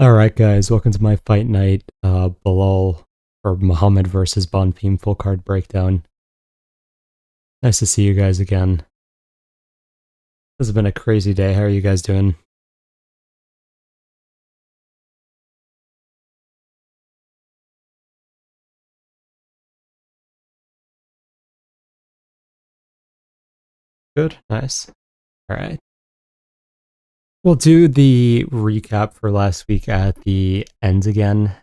Alright guys, welcome to my fight night, Belal or Muhammad versus Bonfim full card breakdown. Nice to see you guys again. This has been a crazy day. How are you guys doing? Good, nice. Alright. We'll do the recap for last week at the end again.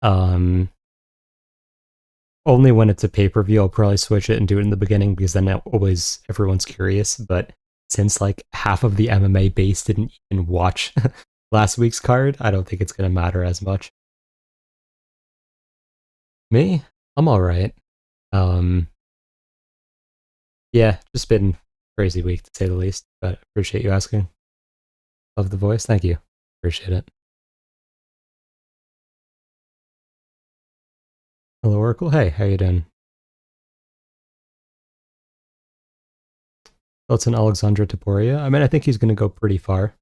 Only when it's a pay-per-view, I'll probably switch it and do it in the beginning because then always everyone's curious. But since like half of the MMA base didn't even watch last week's card, I don't think it's going to matter as much. Me? I'm alright. Yeah, just been crazy week to say the least, but appreciate you asking. Love the voice. Thank you. Appreciate it. Hello, Oracle. Hey, how you doing? Thoughts on Alexandro Taporia? I mean, I think he's going to go pretty far.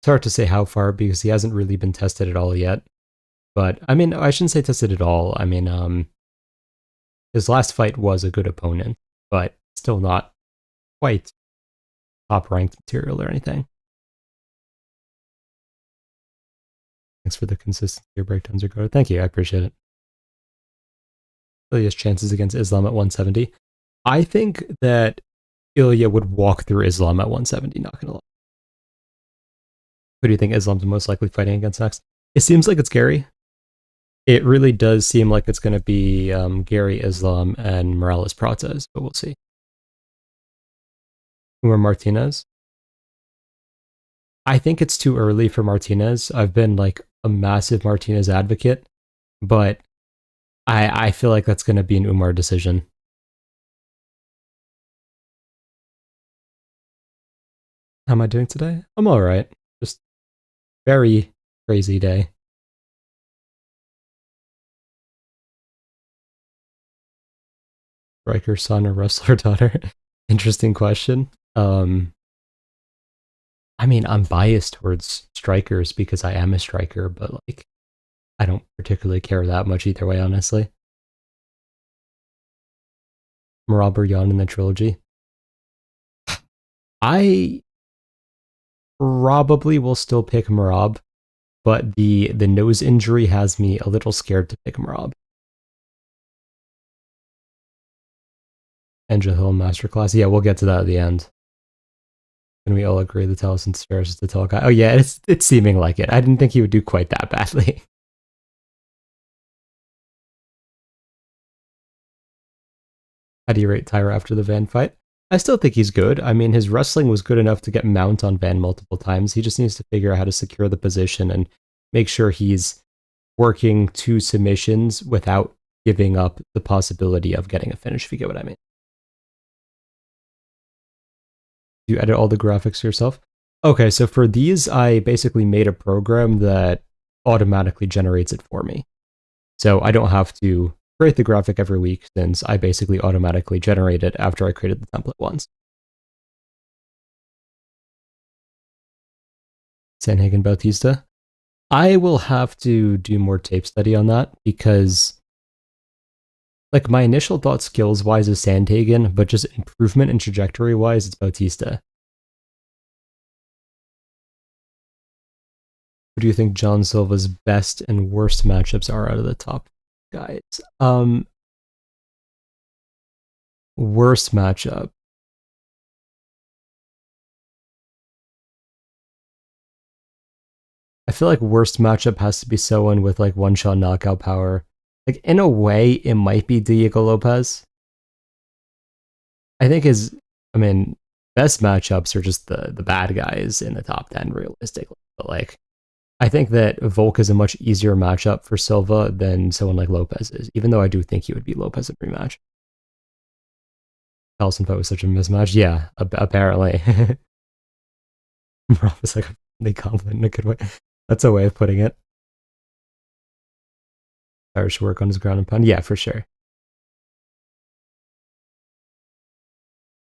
It's hard to say how far because he hasn't really been tested at all yet. But, I mean, I shouldn't say tested at all. I mean, his last fight was a good opponent, but still not quite top-ranked material or anything. Thanks for the consistency. Your breakdowns are good. Thank you. I appreciate it. Ilya's chances against Islam at 170. I think that Ilya would walk through Islam at 170, not gonna lie. Who do you think Islam's most likely fighting against next? It seems like it's Gary. It really does seem like it's going to be Gary, Islam, and Morales Prates, but we'll see. Umar Martinez. I think it's too early for Martinez. I've been like a massive Martinez advocate, but I feel like that's going to be an Umar decision. How am I doing today? I'm alright. Just very crazy day. Striker son or wrestler daughter? Interesting question. I mean, I'm biased towards strikers because I am a striker, but like, I don't particularly care that much either way, honestly. Marab or Yon in the trilogy? I probably will still pick Marab, but the nose injury has me a little scared to pick Marab. Angel Hill Masterclass. Yeah, we'll get to that at the end. And we all agree the Taliesin Cháirez is the tall guy. Oh yeah, it's seeming like it. I didn't think he would do quite that badly. How do you rate Tyra after the Van fight? I still think he's good. I mean, his wrestling was good enough to get mount on Van multiple times. He just needs to figure out how to secure the position and make sure he's working two submissions without giving up the possibility of getting a finish, if you get what I mean. You edit all the graphics yourself? Okay, so for these, I basically made a program that automatically generates it for me. So I don't have to create the graphic every week since I basically automatically generate it after I created the template once. Sanhagen Bautista. I will have to do more tape study on that because like my initial thought skills wise is Sandhagen, but just improvement and trajectory wise, it's Bautista. What do you think John Silva's best and worst matchups are out of the top guys? Worst matchup. I feel like worst matchup has to be someone with like one shot knockout power. Like in a way, it might be Diego Lopez. I think best matchups are just the bad guys in the top 10 realistically. But like I think that Volk is a much easier matchup for Silva than someone like Lopez is, even though I do think he would beat Lopez in rematch. Carlson fight was such a mismatch. Yeah, apparently. Rob is like a compliment in a good way. That's a way of putting it. Irish work on his ground and pound. Yeah, for sure.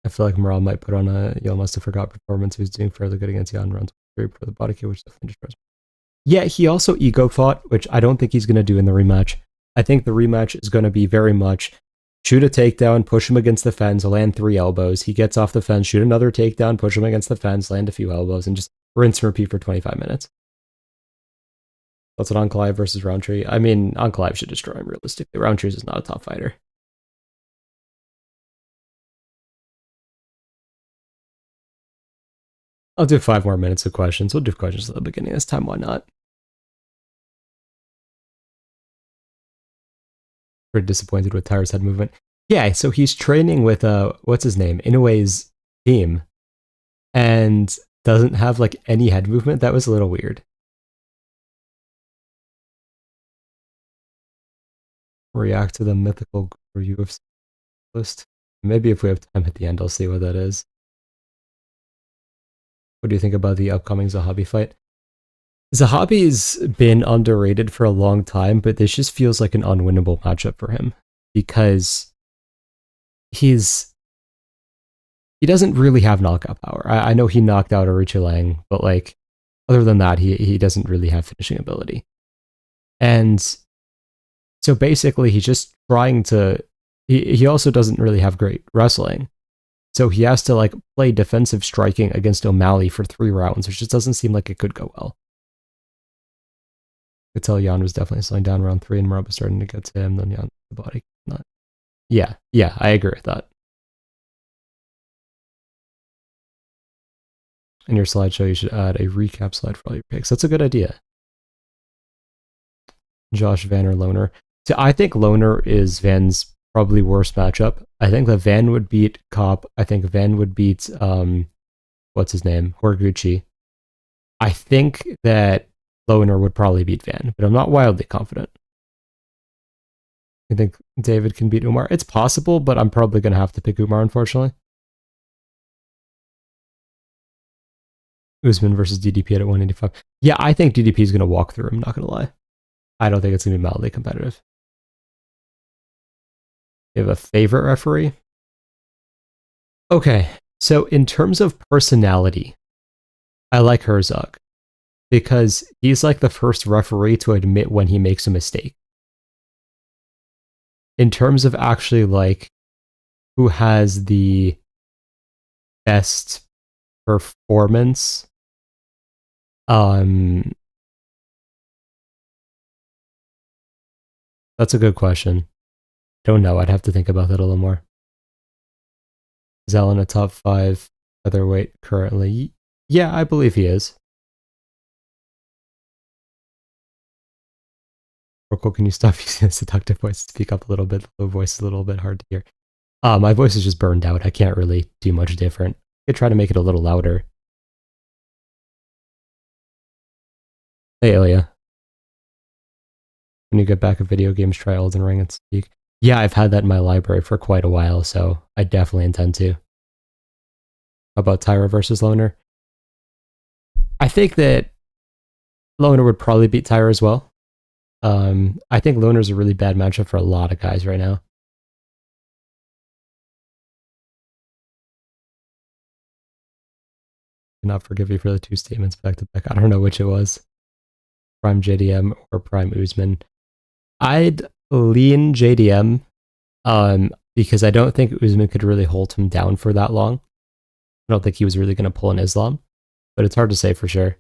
I feel like Morale might put on a Yo must have forgot performance. He was doing fairly good against Jan runs for the body kick, which definitely destroys. Yeah, he also ego fought, which I don't think he's going to do in the rematch. I think the rematch is going to be very much shoot a takedown, push him against the fence, land 3 elbows. He gets off the fence, shoot another takedown, push him against the fence, land a few elbows, and just rinse and repeat for 25 minutes. That's an Ankalaev versus Roundtree. I mean, Ankalaev should destroy him realistically. Roundtree is not a top fighter. I'll do 5 more minutes of questions. We'll do questions at the beginning this time. Why not? Pretty disappointed with Cháirez head movement. Yeah, so he's training with what's his name? Inoue's team, and doesn't have like any head movement. That was a little weird. React to the mythical UFC list. Maybe if we have time at the end, I'll see what that is. What do you think about the upcoming Zahabi fight? Zahabi's been underrated for a long time, but this just feels like an unwinnable matchup for him because he doesn't really have knockout power. I know he knocked out Ariche Lang, but like other than that, he doesn't really have finishing ability. And so basically, he's just trying to. He also doesn't really have great wrestling, so he has to like play defensive striking against O'Malley for 3 rounds, which just doesn't seem like it could go well. I could tell Jan was definitely slowing down round 3, and Marab was starting to get to him. Then Jan the body. Not. Yeah, I agree with that. In your slideshow, you should add a recap slide for all your picks. That's a good idea. Josh Van or Loner. So I think Loner is Van's probably worst matchup. I think that Van would beat Kopp. I think Van would beat what's his name? Horiguchi. I think that Loner would probably beat Van, but I'm not wildly confident. I think David can beat Umar. It's possible, but I'm probably going to have to pick Umar, unfortunately. Usman versus DDP at 185. Yeah, I think DDP is going to walk through him, not going to lie. I don't think it's going to be mildly competitive. You have a favorite referee? Okay, so in terms of personality, I like Herzog because he's like the first referee to admit when he makes a mistake. In terms of actually like who has the best performance, that's a good question. Don't know. I'd have to think about that a little more. Is Allen a top 5 featherweight currently? Yeah, I believe he is. Oracle, can you stop using a seductive voice to speak up a little bit? The low voice is a little bit hard to hear. My voice is just burned out. I can't really do much different. I could try to make it a little louder. Hey, Ilya. When you get back at video games, try Elden Ring and speak. Yeah, I've had that in my library for quite a while, so I definitely intend to. How about Tyra versus Loner? I think that Loner would probably beat Tyra as well. I think Loner's a really bad matchup for a lot of guys right now. I cannot forgive you for the 2 statements back to back. I don't know which it was. Prime JDM or Prime Usman. I'd lean JDM because I don't think Usman could really hold him down for that long. I don't think he was really going to pull an Islam, but it's hard to say for sure.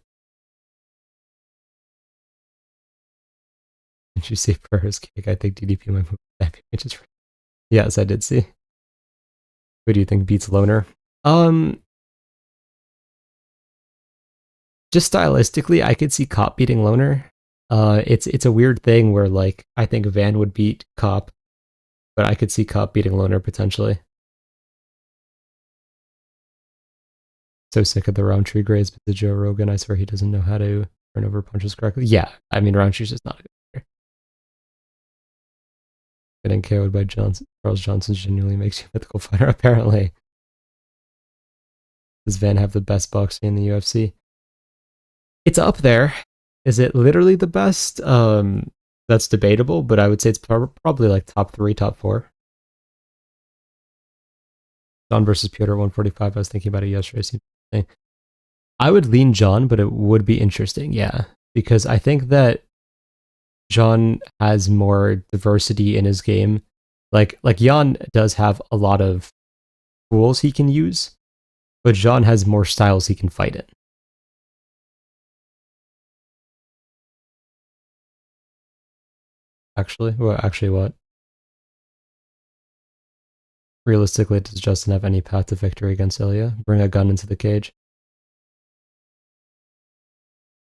Did you see for his kick? I think DDP might move that. Yes, I did see. Who do you think beats Loner? Just stylistically, I could see Kopp beating Loner. It's a weird thing where like I think Van would beat Kopp, but I could see Kopp beating Loner potentially. So sick of the Roundtree grades, but the Joe Rogan, I swear he doesn't know how to turn over punches correctly. Yeah, I mean Roundtree's just not a good player. Getting KO'd by Charles Johnson genuinely makes you a mythical fighter, apparently. Does Van have the best boxing in the UFC? It's up there. Is it literally the best? That's debatable, but I would say it's probably like top 3, top 4. John versus Piotr 145. I was thinking about it yesterday. I would lean John, but it would be interesting. Yeah, because I think that Jean has more diversity in his game. Like Jan does have a lot of tools he can use, but Jean has more styles he can fight in. Actually, what? Realistically, does Justin have any path to victory against Ilya? Bring a gun into the cage.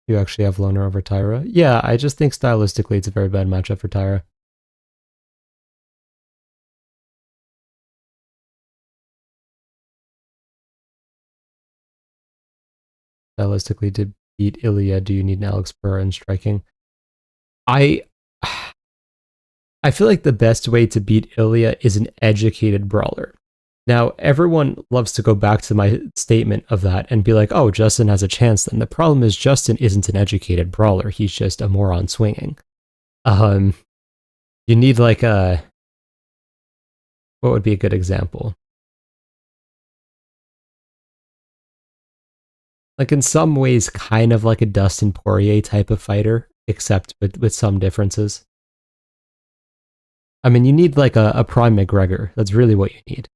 You actually have Loner over Tyra? Yeah, I just think stylistically it's a very bad matchup for Tyra. Stylistically, to beat Ilya, do you need an Alex Pereira in striking? I feel like the best way to beat Ilya is an educated brawler. Now, everyone loves to go back to my statement of that and be like, oh, Justin has a chance then. The problem is Justin isn't an educated brawler. He's just a moron swinging. You need like a... What would be a good example? Like in some ways, kind of like a Dustin Poirier type of fighter, except with some differences. I mean, you need like a prime McGregor. That's really what you need.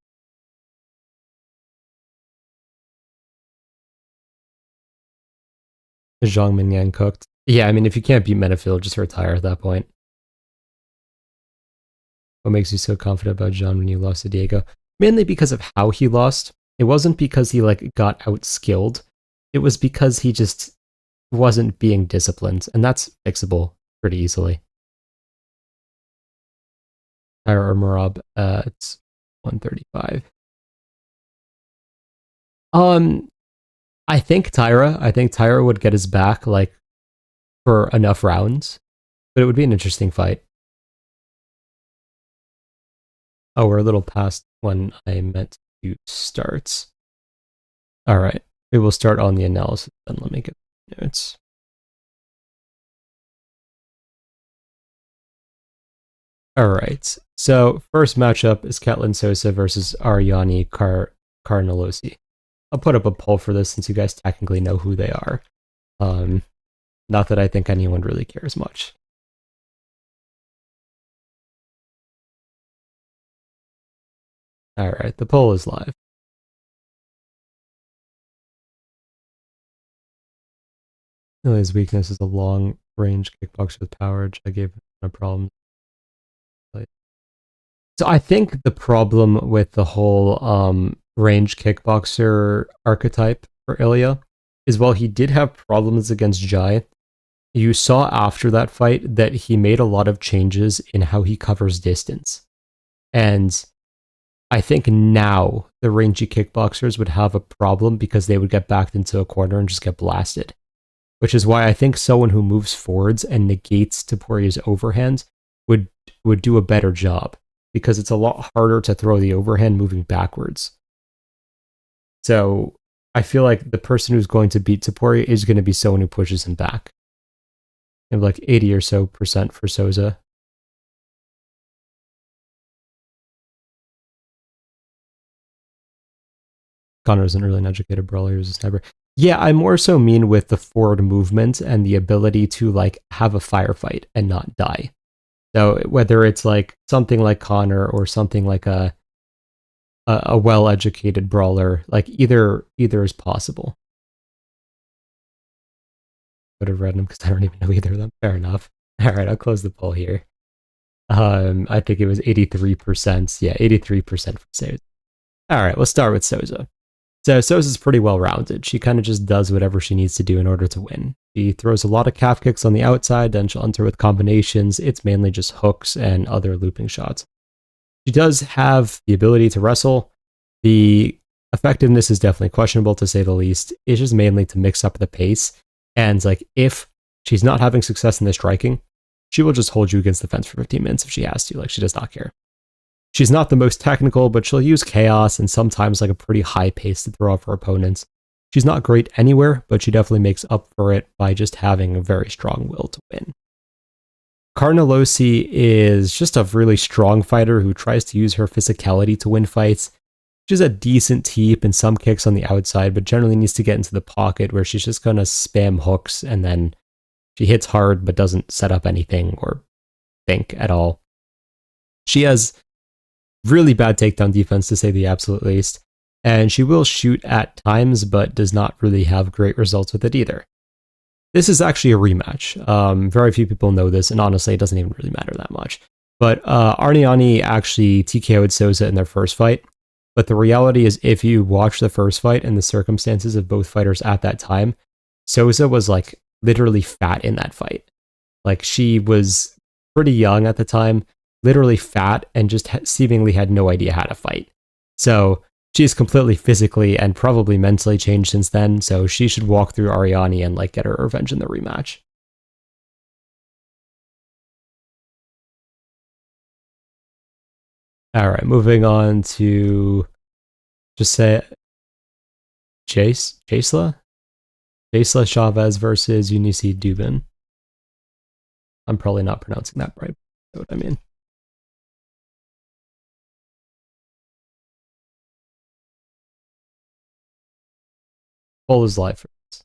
Zhang Minyan cooked. Yeah, I mean, if you can't beat Metafield, just retire at that point. What makes you so confident about Zhang when you lost to Diego? Mainly because of how he lost. It wasn't because he like got outskilled. It was because he just wasn't being disciplined, and that's fixable pretty easily. Tyra or Marab at 135. I think Tyra would get his back like for enough rounds, but it would be an interesting fight. Oh, we're a little past when I meant to start. All right, we will start on the analysis. Then let me get notes. All right. So first matchup is Ketlen Souza versus Ariane Carnelossi. I'll put up a poll for this since you guys technically know who they are. Not that I think anyone really cares much. All right, the poll is live. His weakness is a long-range kickboxer with power, which I gave him a problem. So I think the problem with the whole range kickboxer archetype for Ilya is while he did have problems against Jai, you saw after that fight that he made a lot of changes in how he covers distance. And I think now the rangy kickboxers would have a problem because they would get backed into a corner and just get blasted. Which is why I think someone who moves forwards and negates Tapouria's overhand would do a better job, because it's a lot harder to throw the overhand moving backwards. So I feel like the person who's going to beat Tapouria is going to be someone who pushes him back. You have like 80 or so % for Souza. Connor isn't really an educated brawler, he was a sniper. Yeah, I more so mean with the forward movement and the ability to like have a firefight and not die. So whether it's like something like Connor or something like a well-educated brawler, like either is possible. Would have read them because I don't even know either of them. Fair enough. All right, I'll close the poll here. I think it was 83%. Yeah, 83% for Souza. All right, we'll start with Souza. So Souza's pretty well-rounded. She kind of just does whatever she needs to do in order to win. She throws a lot of calf kicks on the outside, then she'll enter with combinations. It's mainly just hooks and other looping shots. She does have the ability to wrestle. The effectiveness is definitely questionable, to say the least. It's just mainly to mix up the pace. And like, if she's not having success in the striking, she will just hold you against the fence for 15 minutes if she has to. Like, she does not care. She's not the most technical, but she'll use chaos and sometimes like a pretty high pace to throw off her opponents. She's not great anywhere, but she definitely makes up for it by just having a very strong will to win. Carnelossi is just a really strong fighter who tries to use her physicality to win fights. She's a decent teep and some kicks on the outside, but generally needs to get into the pocket where she's just going to spam hooks and then She hits hard but doesn't set up anything or think at all. She has really bad takedown defense, to say the absolute least, and she will shoot at times but does not really have great results with it either. This is actually a rematch. Very few people know this, and honestly, it doesn't even really matter that much. But Ariane actually TKO'd Souza in their first fight. But the reality is, if you watch the first fight and the circumstances of both fighters at that time, Souza was like literally fat in that fight. Like, she was pretty young at the time, literally fat, and just seemingly had no idea how to fight. So she's completely physically and probably mentally changed since then, so she should walk through Ariane and like get her revenge in the rematch. All right, moving on to just say Jeisla Chaves versus Yuneisy Duben. I'm probably not pronouncing that right. That's what I mean. Poll is live for this.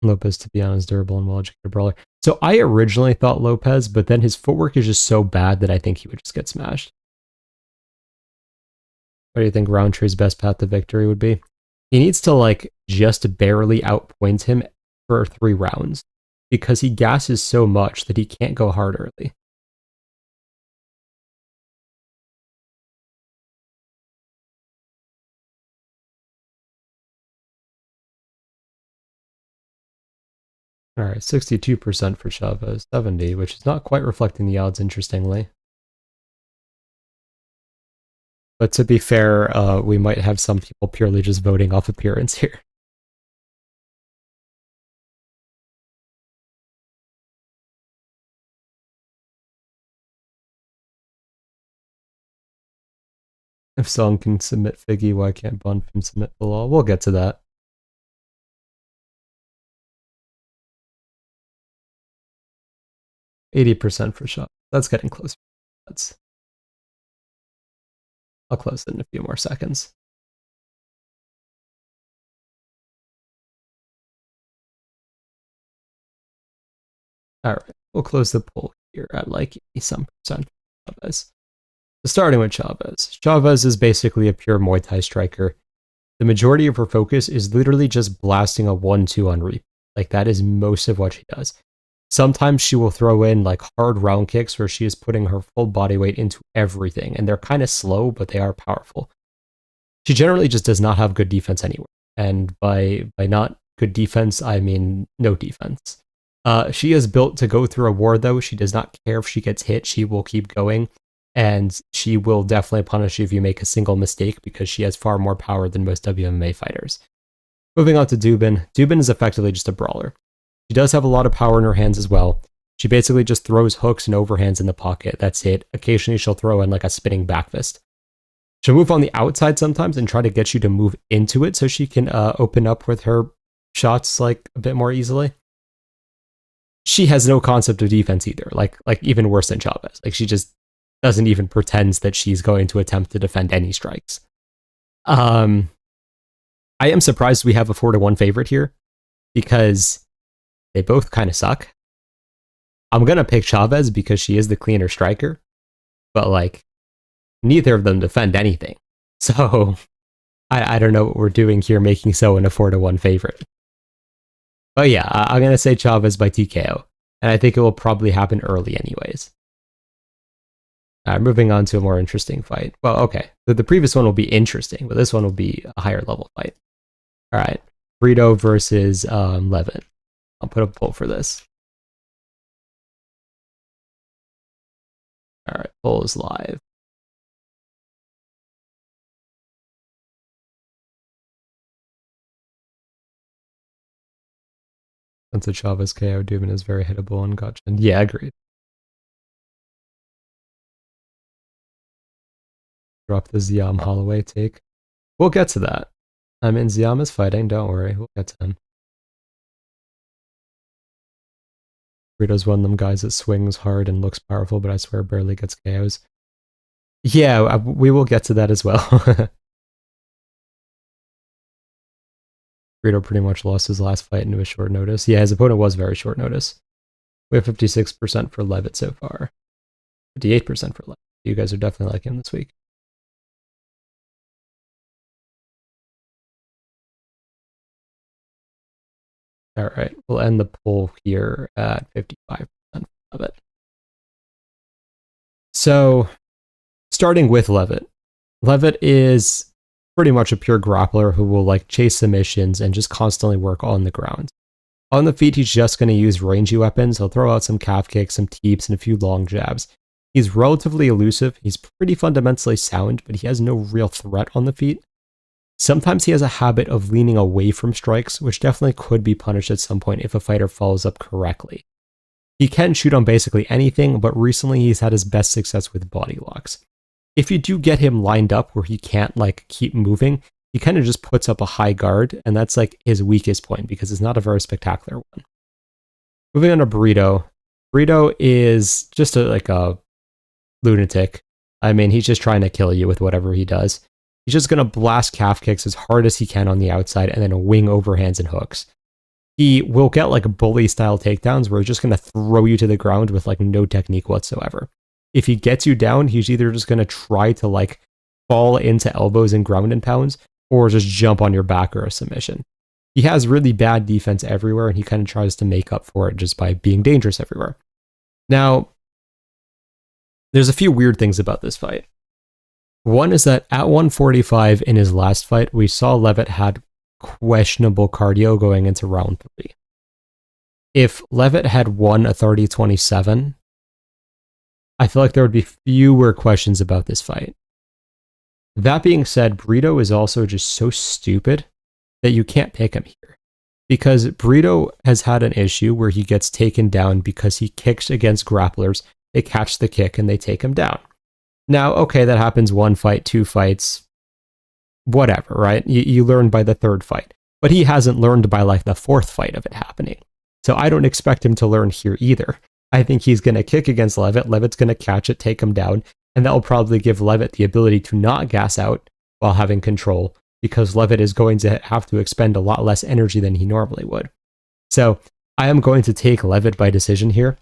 Lopez, to be honest, durable and well-educated brawler. So I originally thought Lopez, but then his footwork is just so bad that I think he would just get smashed. What do you think Roundtree's best path to victory would be? He needs to like just barely outpoint him for 3 rounds because he gasses so much that he can't go hard early. All right, 62% for Chavez, 70, which is not quite reflecting the odds, interestingly. But to be fair, we might have some people purely just voting off appearance here. If Song can submit Figgy, why can't Bonfim submit Belal? We'll get to that. %80 for shot. That's getting closer. I'll close it in a few more seconds. All right, we'll close the poll here at like some percent. Chavez. So starting with Chavez. Chavez is basically a pure Muay Thai striker. The majority of her focus is literally just blasting a 1-2 on repeat. Like, that is most of what she does. Sometimes she will throw in like hard round kicks where she is putting her full body weight into everything, and they're kind of slow, but they are powerful. She generally just does not have good defense anywhere. And by not good defense, I mean no defense. She is built to go through a war, though. She does not care if she gets hit. She will keep going. And she will definitely punish you if you make a single mistake because she has far more power than most WMA fighters. Moving on to Duben. Duben is effectively just a brawler. She does have a lot of power in her hands as well. She basically just throws hooks and overhands in the pocket. That's it. Occasionally she'll throw in like a spinning back fist. She'll move on the outside sometimes and try to get you to move into it so she can open up with her shots like a bit more easily. She has no concept of defense either, like even worse than Chavez. Like, she just doesn't even pretend that she's going to attempt to defend any strikes. I am surprised we have a 4-1 favorite here because they both kind of suck. I'm going to pick Chavez because she is the cleaner striker, but like, neither of them defend anything. So I don't know what we're doing here making Soen a 4-1 favorite. But yeah, I'm going to say Chavez by TKO, and I think it will probably happen early anyways. Moving on to a more interesting fight. Well, okay, the previous one will be interesting, but this one will be a higher level fight. All right, Brito versus Levin. I'll put a poll for this. All right, poll is live. Since a Chavez KO, Duben is very hittable and gotcha. Yeah, agreed. Drop the Ziam Holloway take. We'll get to that. I mean, Ziam is fighting, don't worry. We'll get to him. Brito's one of them guys that swings hard and looks powerful, but I swear barely gets KOs. Yeah, we will get to that as well. Brito pretty much lost his last fight into a short notice. Yeah, his opponent was very short notice. We have 56% for Levitt so far. 58% for Levitt. You guys are definitely liking him this week. All right, we'll end the poll here at 55% of it. So, starting with Levitt. Levitt is pretty much a pure grappler who will like chase submissions and just constantly work on the ground. On the feet, he's just going to use rangy weapons. He'll throw out some calf kicks, some teeps, and a few long jabs. He's relatively elusive. He's pretty fundamentally sound, but he has no real threat on the feet. Sometimes he has a habit of leaning away from strikes, which definitely could be punished at some point if a fighter follows up correctly. He can shoot on basically anything, but recently he's had his best success with body locks. If you do get him lined up where he can't like keep moving, he kind of just puts up a high guard, and that's like his weakest point because it's not a very spectacular one. Moving on to Brito. Brito is just a lunatic. I mean, he's just trying to kill you with whatever he does. He's just going to blast calf kicks as hard as he can on the outside and then wing overhands and hooks. He will get like bully style takedowns where he's just going to throw you to the ground with like no technique whatsoever. If he gets you down, he's either just going to try to like fall into elbows and ground and pounds or just jump on your back or a submission. He has really bad defense everywhere, and he kind of tries to make up for it just by being dangerous everywhere. Now, there's a few weird things about this fight. One is that at 145 in his last fight, we saw Levitt had questionable cardio going into round 3. If Levitt had won a 30-27, I feel like there would be fewer questions about this fight. That being said, Brito is also just so stupid that you can't pick him here. Because Brito has had an issue where he gets taken down because he kicks against grapplers, they catch the kick and they take him down. Now, okay, that happens 1 fight, 2 fights, whatever, right? You learn by the 3rd fight. But he hasn't learned by like the 4th fight of it happening. So I don't expect him to learn here either. I think he's going to kick against Levitt, Levitt's going to catch it, take him down, and that will probably give Levitt the ability to not gas out while having control, because Levitt is going to have to expend a lot less energy than he normally would. So I am going to take Levitt by decision here.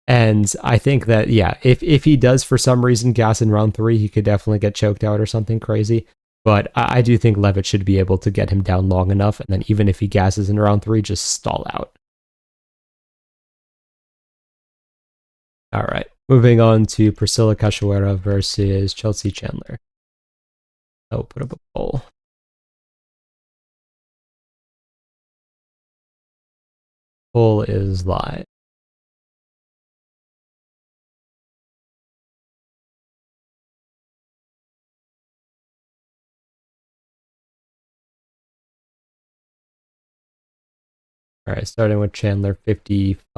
And I think that, yeah, if he does for some reason gas in round 3, he could definitely get choked out or something crazy. But I do think Levitt should be able to get him down long enough, and then even if he gasses in round 3, just stall out. All right, moving on to Priscila Cachoeira versus Chelsea Chandler. I'll put up a poll. Poll is live. All right, starting with Chandler, 55%.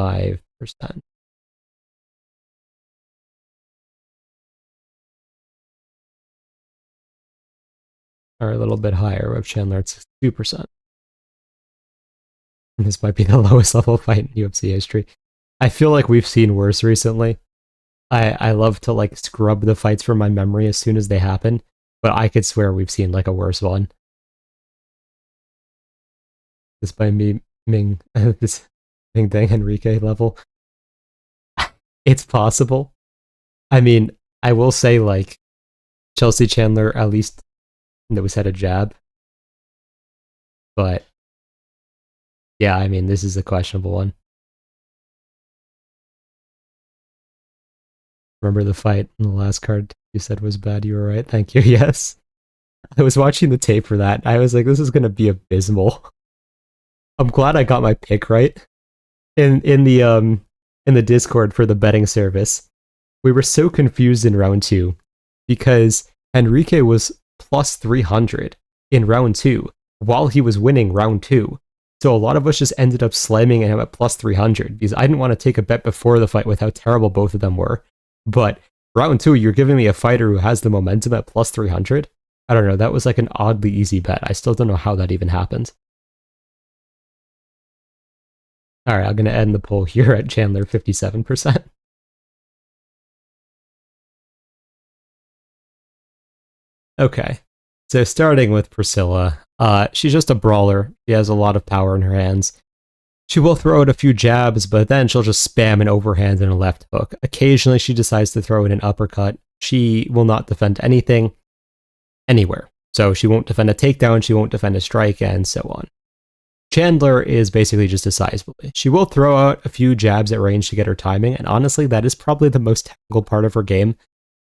Or a little bit higher with Chandler, it's 2%. This might be the lowest level fight in UFC history. I feel like we've seen worse recently. I love to like scrub the fights from my memory as soon as they happen, but I could swear we've seen like a worse one. This by me Ming this Ming Dang Enrique level. It's possible. I mean, I will say like Chelsea Chandler at least knows how to jab. But yeah, I mean, this is a questionable one. Remember the fight in the last card you said was bad? You were right. Thank you. Yes. I was watching the tape for that. I was like, this is going to be abysmal. I'm glad I got my pick right. In the Discord for the betting service, we were so confused in round 2 because Enrique was plus 300 in round 2 while he was winning round 2. So a lot of us just ended up slamming him at plus 300 because I didn't want to take a bet before the fight with how terrible both of them were. But round 2, you're giving me a fighter who has the momentum at plus 300? I don't know, that was like an oddly easy bet. I still don't know how that even happened. All right, I'm going to end the poll here at Chandler, 57%. Okay. So starting with Priscila, she's just a brawler. She has a lot of power in her hands. She will throw out a few jabs, but then she'll just spam an overhand and a left hook. Occasionally, she decides to throw in an uppercut. She will not defend anything, anywhere. So she won't defend a takedown, she won't defend a strike, and so on. Chandler is basically just a size bully. She will throw out a few jabs at range to get her timing, and honestly, that is probably the most technical part of her game.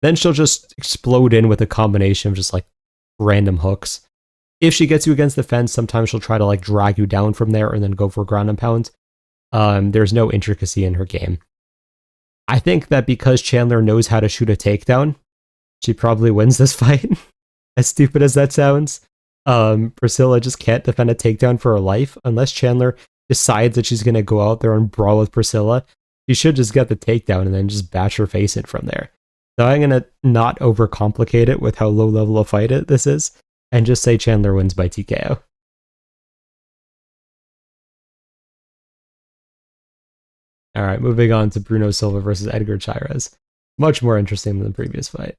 Then she'll just explode in with a combination of just like random hooks. If she gets you against the fence, sometimes she'll try to like drag you down from there and then go for ground and pound. There's no intricacy in her game. I think that because Chandler knows how to shoot a takedown, she probably wins this fight. As stupid as that sounds. Priscila just can't defend a takedown for her life unless Chandler decides that she's going to go out there and brawl with Priscila. She should just get the takedown and then just bash her face in from there. So I'm going to not overcomplicate it with how low level a fight this is and just say Chandler wins by TKO. Alright, moving on to Bruno Silva versus Edgar Cháirez. Much more interesting than the previous fight.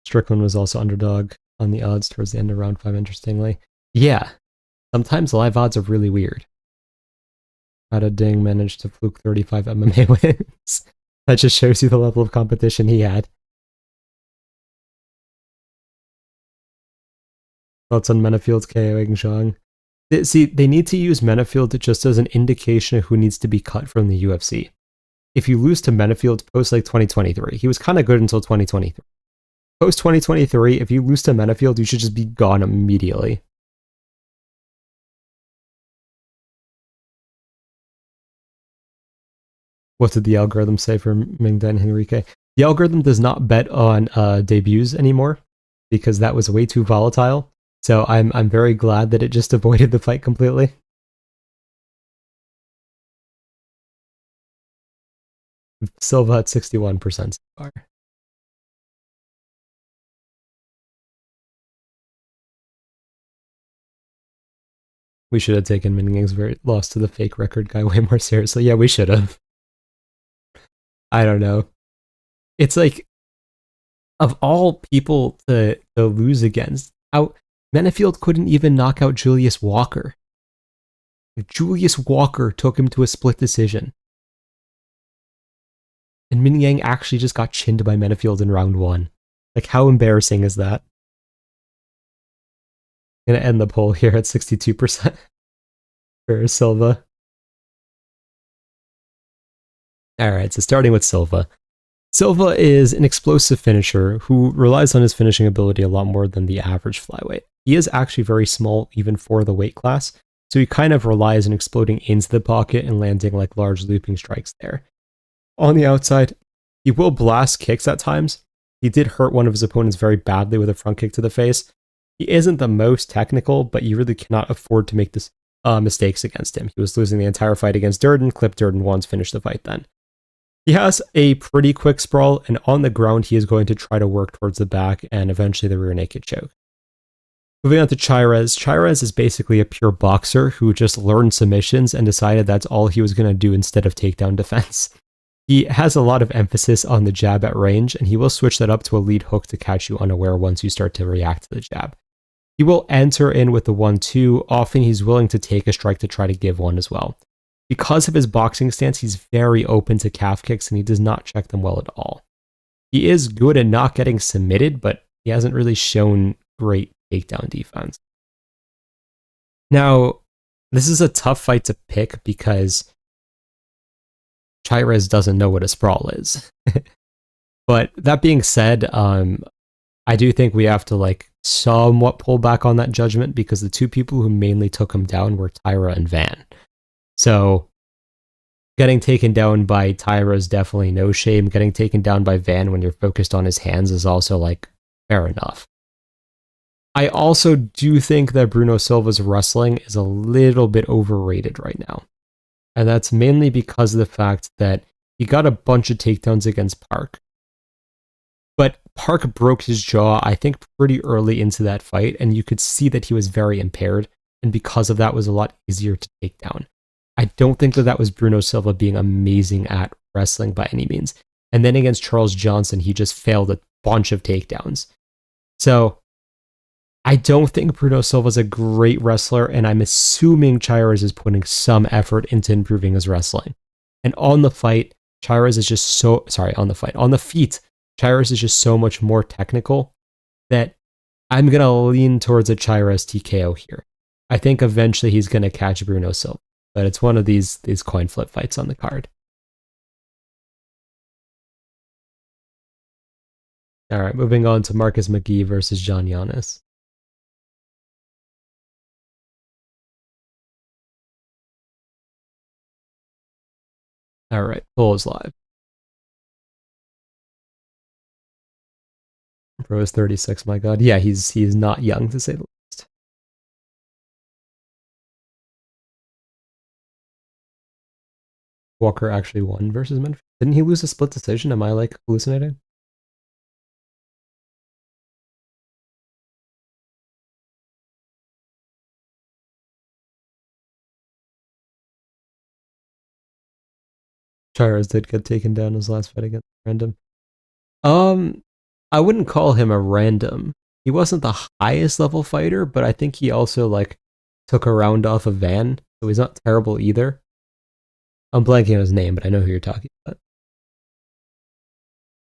Strickland was also underdog on the odds towards the end of round 5, interestingly. Yeah, sometimes live odds are really weird. How did Ding manage to fluke 35 MMA wins? That just shows you the level of competition he had. Thoughts on Menafield's KOing Zhang? See, they need to use Menafield just as an indication of who needs to be cut from the UFC. If you lose to Menafield post like 2023, he was kind of good until 2023. Post 2023, if you lose to Menafield, you should just be gone immediately. What did the algorithm say for Mingda and Henrique? The algorithm does not bet on debuts anymore because that was way too volatile. So I'm very glad that it just avoided the fight completely. Silva at 61% so far. We should have taken Ming's loss to the fake record guy way more seriously. Yeah, we should have. I don't know. It's like, of all people to lose against, Menafield couldn't even knock out Julius Walker. Julius Walker took him to a split decision. And Min Yang actually just got chinned by Menafield in round 1. Like, how embarrassing is that? I'm gonna end the poll here at 62% for Silva. Alright, so starting with Silva. Silva is an explosive finisher who relies on his finishing ability a lot more than the average flyweight. He is actually very small even for the weight class, so he kind of relies on exploding into the pocket and landing like large looping strikes there. On the outside, he will blast kicks at times. He did hurt one of his opponents very badly with a front kick to the face. He isn't the most technical, but you really cannot afford to make this mistakes against him. He was losing the entire fight against Durden, clipped Durden once, finished the fight then. He has a pretty quick sprawl, and on the ground he is going to try to work towards the back and eventually the rear naked choke. Moving on to Cháirez. Cháirez is basically a pure boxer who just learned submissions and decided that's all he was going to do instead of takedown defense. He has a lot of emphasis on the jab at range, and he will switch that up to a lead hook to catch you unaware once you start to react to the jab. He will enter in with the 1-2. Often he's willing to take a strike to try to give one as well. Because of his boxing stance, he's very open to calf kicks and he does not check them well at all. He is good at not getting submitted, but he hasn't really shown great takedown defense. Now, this is a tough fight to pick because Cháirez doesn't know what a sprawl is. But that being said, I do think we have to somewhat pull back on that judgment because the two people who mainly took him down were Tyra and Van. So getting taken down by Tyra is definitely no shame. Getting taken down by Van when you're focused on his hands is also fair enough. I also do think that Bruno Silva's wrestling is a little bit overrated right now. And that's mainly because of the fact that he got a bunch of takedowns against Park. But Park broke his jaw, I think, pretty early into that fight, and you could see that he was very impaired, and because of that was a lot easier to take down. I don't think that was Bruno Silva being amazing at wrestling by any means. And then against Charles Johnson, he just failed a bunch of takedowns. So I don't think Bruno Silva is a great wrestler, and I'm assuming Cháirez is putting some effort into improving his wrestling. And on the fight, Cháirez is just so, sorry, on the feet, Cháirez is just so much more technical that I'm going to lean towards a Cháirez TKO here. I think eventually he's going to catch Bruno Silva, but it's one of these coin flip fights on the card. All right, moving on to Marcus McGhee versus John Yannis. All right, poll is live. Bro is 36, my god. Yeah, he's not young, to say the least. Walker actually won versus Menfield. Didn't he lose a split decision? Am I, like, hallucinating? Cháirez did get taken down his last fight against Random. I wouldn't call him a random. He wasn't the highest level fighter, but I think he also, like, took a round off of Van, so he's not terrible either. I'm blanking on his name, but I know who you're talking about.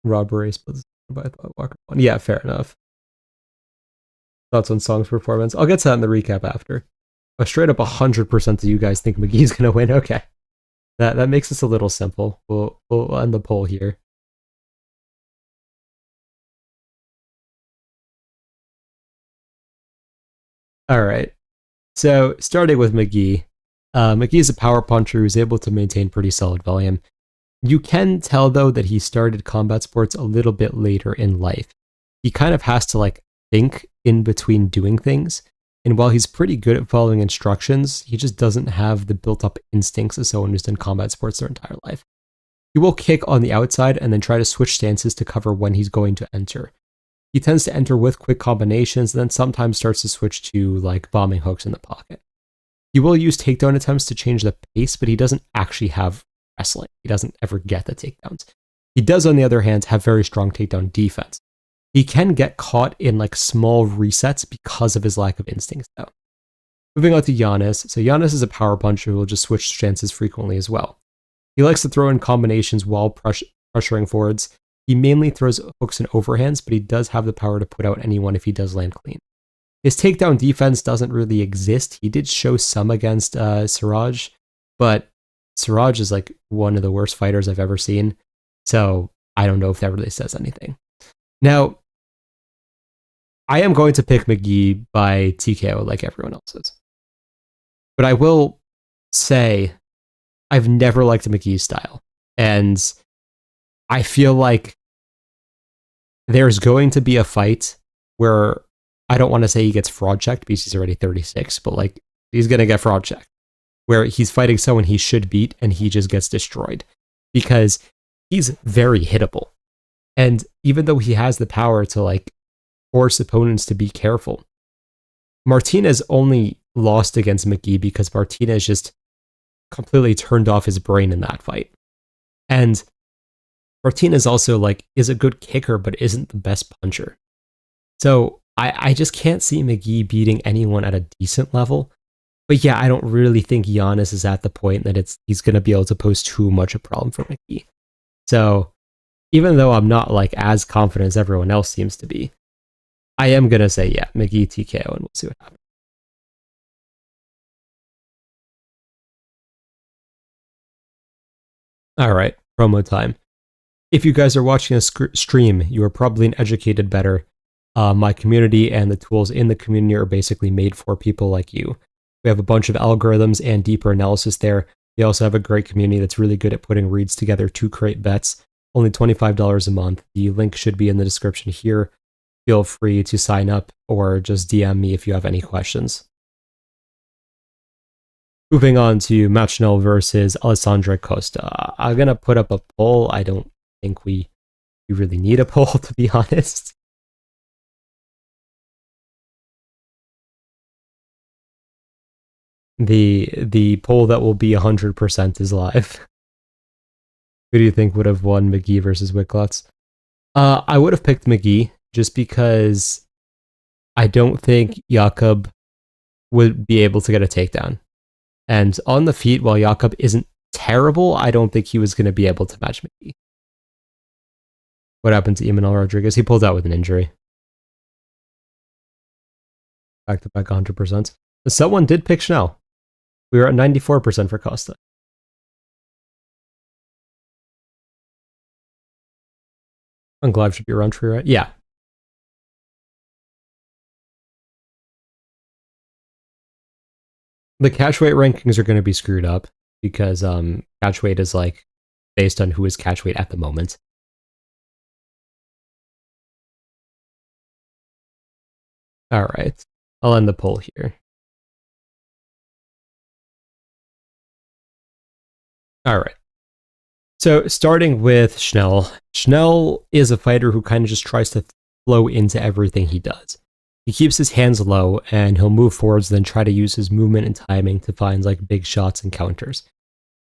Robbery splits, but I thought Walker won. Yeah, fair enough. Thoughts on Song's performance? I'll get to that in the recap after. But straight up 100% of you guys think McGhee's going to win. Okay. That makes this a little simple. We'll end the poll here. All right. So starting with McGhee. McGhee is a power puncher who's able to maintain pretty solid volume. You can tell, though, that he started combat sports a little bit later in life. He kind of has to, like, think in between doing things. And while he's pretty good at following instructions, he just doesn't have the built-up instincts of someone who's done combat sports their entire life. He will kick on the outside and then try to switch stances to cover when he's going to enter. He tends to enter with quick combinations and then sometimes starts to switch to, like, bombing hooks in the pocket. He will use takedown attempts to change the pace, but he doesn't actually have wrestling. He doesn't ever get the takedowns. He does, on the other hand, have very strong takedown defense. He can get caught in, like, small resets because of his lack of instincts, though. Moving on to Yannis. So Yannis is a power puncher who will just switch stances frequently as well. He likes to throw in combinations while pressuring forwards. He mainly throws hooks and overhands, but he does have the power to put out anyone if he does land clean. His takedown defense doesn't really exist. He did show some against Siraj, but Siraj is, like, one of the worst fighters I've ever seen, so I don't know if that really says anything. Now, I am going to pick McGhee by TKO like everyone else is. But I will say I've never liked McGhee's style. And I feel like there's going to be a fight where I don't want to say he gets fraud checked because he's already 36, but, like, he's going to get fraud checked where he's fighting someone he should beat and he just gets destroyed because he's very hittable. And even though he has the power to, like, force opponents to be careful, Martinez only lost against McGhee because Martinez just completely turned off his brain in that fight. And Martinez also, like, is a good kicker, but isn't the best puncher. So I just can't see McGhee beating anyone at a decent level. But yeah, I don't really think Yannis is at the point that he's going to be able to pose too much a problem for McGhee. So even though I'm not, like, as confident as everyone else seems to be, I am going to say, yeah, McGhee TKO, and we'll see what happens. All right, promo time. If you guys are watching a stream, you are probably an educated better. My community and the tools in the community are basically made for people like you. We have a bunch of algorithms and deeper analysis there. We also have a great community that's really good at putting reads together to create bets. Only $25 a month. The link should be in the description here. Feel free to sign up or just DM me if you have any questions. Moving on to Schnell versus Alessandro Costa. I'm going to put up a poll. I don't think we really need a poll, to be honest. The poll that will be 100% is live. Who do you think would have won, McGhee versus Wicklotz? I would have picked McGhee just because I don't think Jakob would be able to get a takedown. And on the feet, while Jakob isn't terrible, I don't think he was going to be able to match McGhee. What happened to Emmanuel Rodriguez? He pulled out with an injury. Back to back 100%. Someone did pick Schnell. We were at 94% for Costa. Unglav should be around true, right? Yeah. The catchweight rankings are going to be screwed up because catchweight is like based on who is catchweight at the moment. All right. I'll end the poll here. All right. So starting with Schnell. Schnell is a fighter who kind of just tries to flow into everything he does. He keeps his hands low and he'll move forwards, then try to use his movement and timing to find like big shots and counters.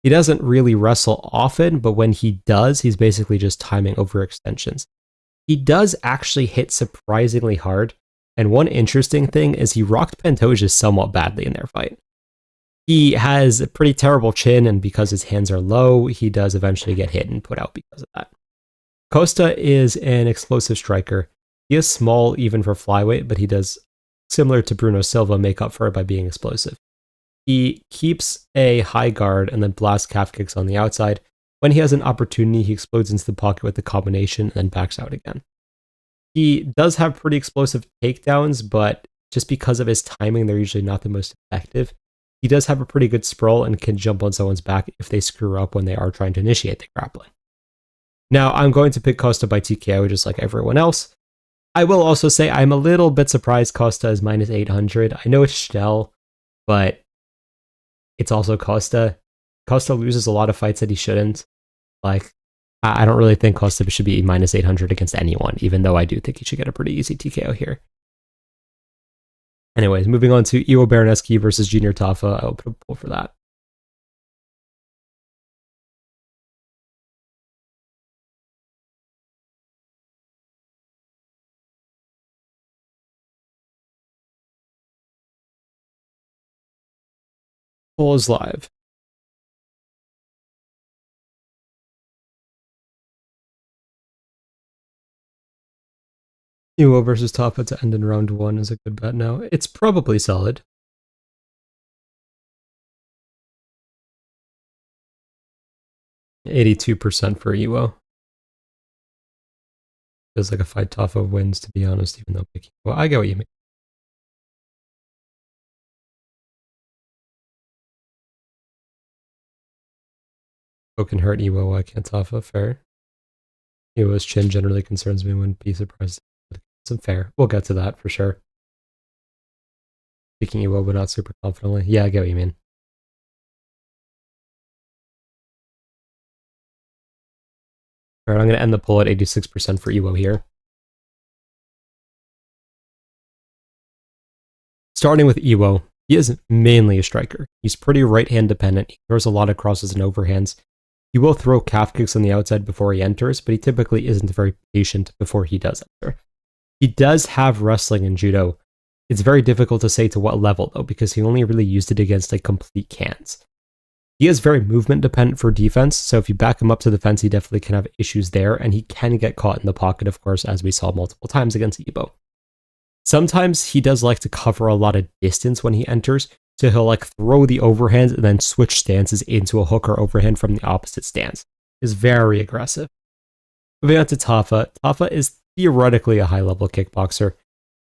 He doesn't really wrestle often, but when he does, he's basically just timing over extensions. He does actually hit surprisingly hard, and one interesting thing is he rocked Pantoja somewhat badly in their fight. He has a pretty terrible chin, and because his hands are low, he does eventually get hit and put out because of that. Costa is an explosive striker. He is small even for flyweight, but he does, similar to Bruno Silva, make up for it by being explosive. He keeps a high guard and then blasts calf kicks on the outside. When he has an opportunity, he explodes into the pocket with the combination and then backs out again. He does have pretty explosive takedowns, but just because of his timing, they're usually not the most effective. He does have a pretty good sprawl and can jump on someone's back if they screw up when they are trying to initiate the grappling. Now, I'm going to pick Costa by TKO just like everyone else. I will also say I'm a little bit surprised Costa is minus 800. I know it's Schnell, but it's also Costa. Costa loses a lot of fights that he shouldn't. Like, I don't really think Costa should be minus 800 against anyone, even though I do think he should get a pretty easy TKO here. Anyways, moving on to Iwo Baraniewski versus Junior Tafa. I'll put a poll for that. Poll is live. Iwo versus Tafa to end in round 1 is a good bet now. It's probably solid. %82 for Iwo. Feels like a fight Tafa wins, to be honest, even though picking. Well, I get what you mean. Iwo can hurt Iwo, why can't Tafa? Fair. Iwo's chin generally concerns me, wouldn't be surprised. Some fair. We'll get to that for sure. Picking Iwo, but not super confidently. Yeah, I get what you mean. Alright, I'm going to end the poll at 86% for Iwo here. Starting with Iwo, he is mainly a striker. He's pretty right-hand dependent. He throws a lot of crosses and overhands. He will throw calf kicks on the outside before he enters, but he typically isn't very patient before he does enter. He does have wrestling and judo. It's very difficult to say to what level, though, because he only really used it against like complete cans. He is very movement dependent for defense, so if you back him up to defense, he definitely can have issues there, and he can get caught in the pocket, of course, as we saw multiple times against Iwo. Sometimes he does like to cover a lot of distance when he enters, so he'll like throw the overhands and then switch stances into a hook or overhand from the opposite stance. Is very aggressive. Moving on to Tafa. Tafa is theoretically a high-level kickboxer.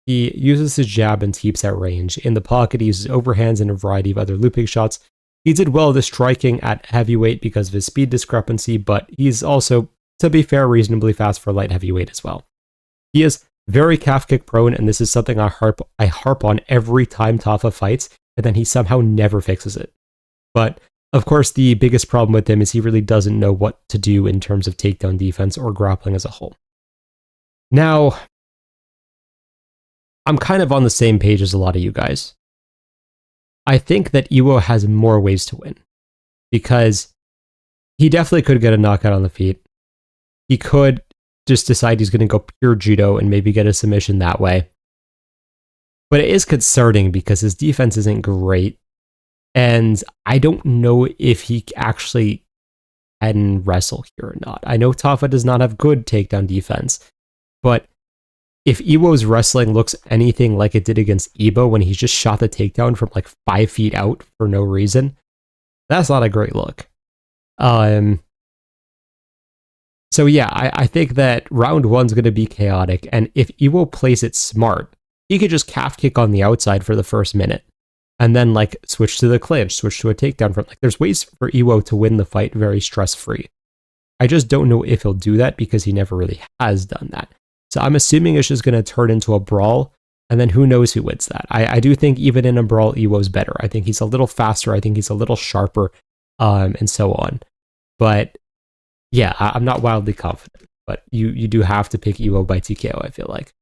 He uses his jab and teeps at range. In the pocket, he uses overhands and a variety of other looping shots. He did well with striking at heavyweight because of his speed discrepancy, but he's also, to be fair, reasonably fast for light heavyweight as well. He is very calf kick prone, and this is something I harp on every time Tafa fights, and then he somehow never fixes it. But, of course, the biggest problem with him is he really doesn't know what to do in terms of takedown defense or grappling as a whole. Now, I'm kind of on the same page as a lot of you guys. I think that Iwo has more ways to win because he definitely could get a knockout on the feet. He could just decide he's going to go pure judo and maybe get a submission that way. But it is concerning because his defense isn't great. And I don't know if he actually can wrestle here or not. I know Tafa does not have good takedown defense, but if Iwo's wrestling looks anything like it did against Ibo when he just shot the takedown from like 5 feet out for no reason, that's not a great look. So yeah, I think that round one's going to be chaotic, and if Iwo plays it smart, he could just calf kick on the outside for the first minute, and then like switch to the clinch, switch to a takedown from like there's ways for Iwo to win the fight very stress-free. I just don't know if he'll do that because he never really has done that. So I'm assuming it's just going to turn into a brawl, and then who knows who wins that. I do think even in a brawl, Iwo's better. I think he's a little faster. I think he's a little sharper, and so on. But yeah, I'm not wildly confident. But you do have to pick Iwo by TKO, I feel like.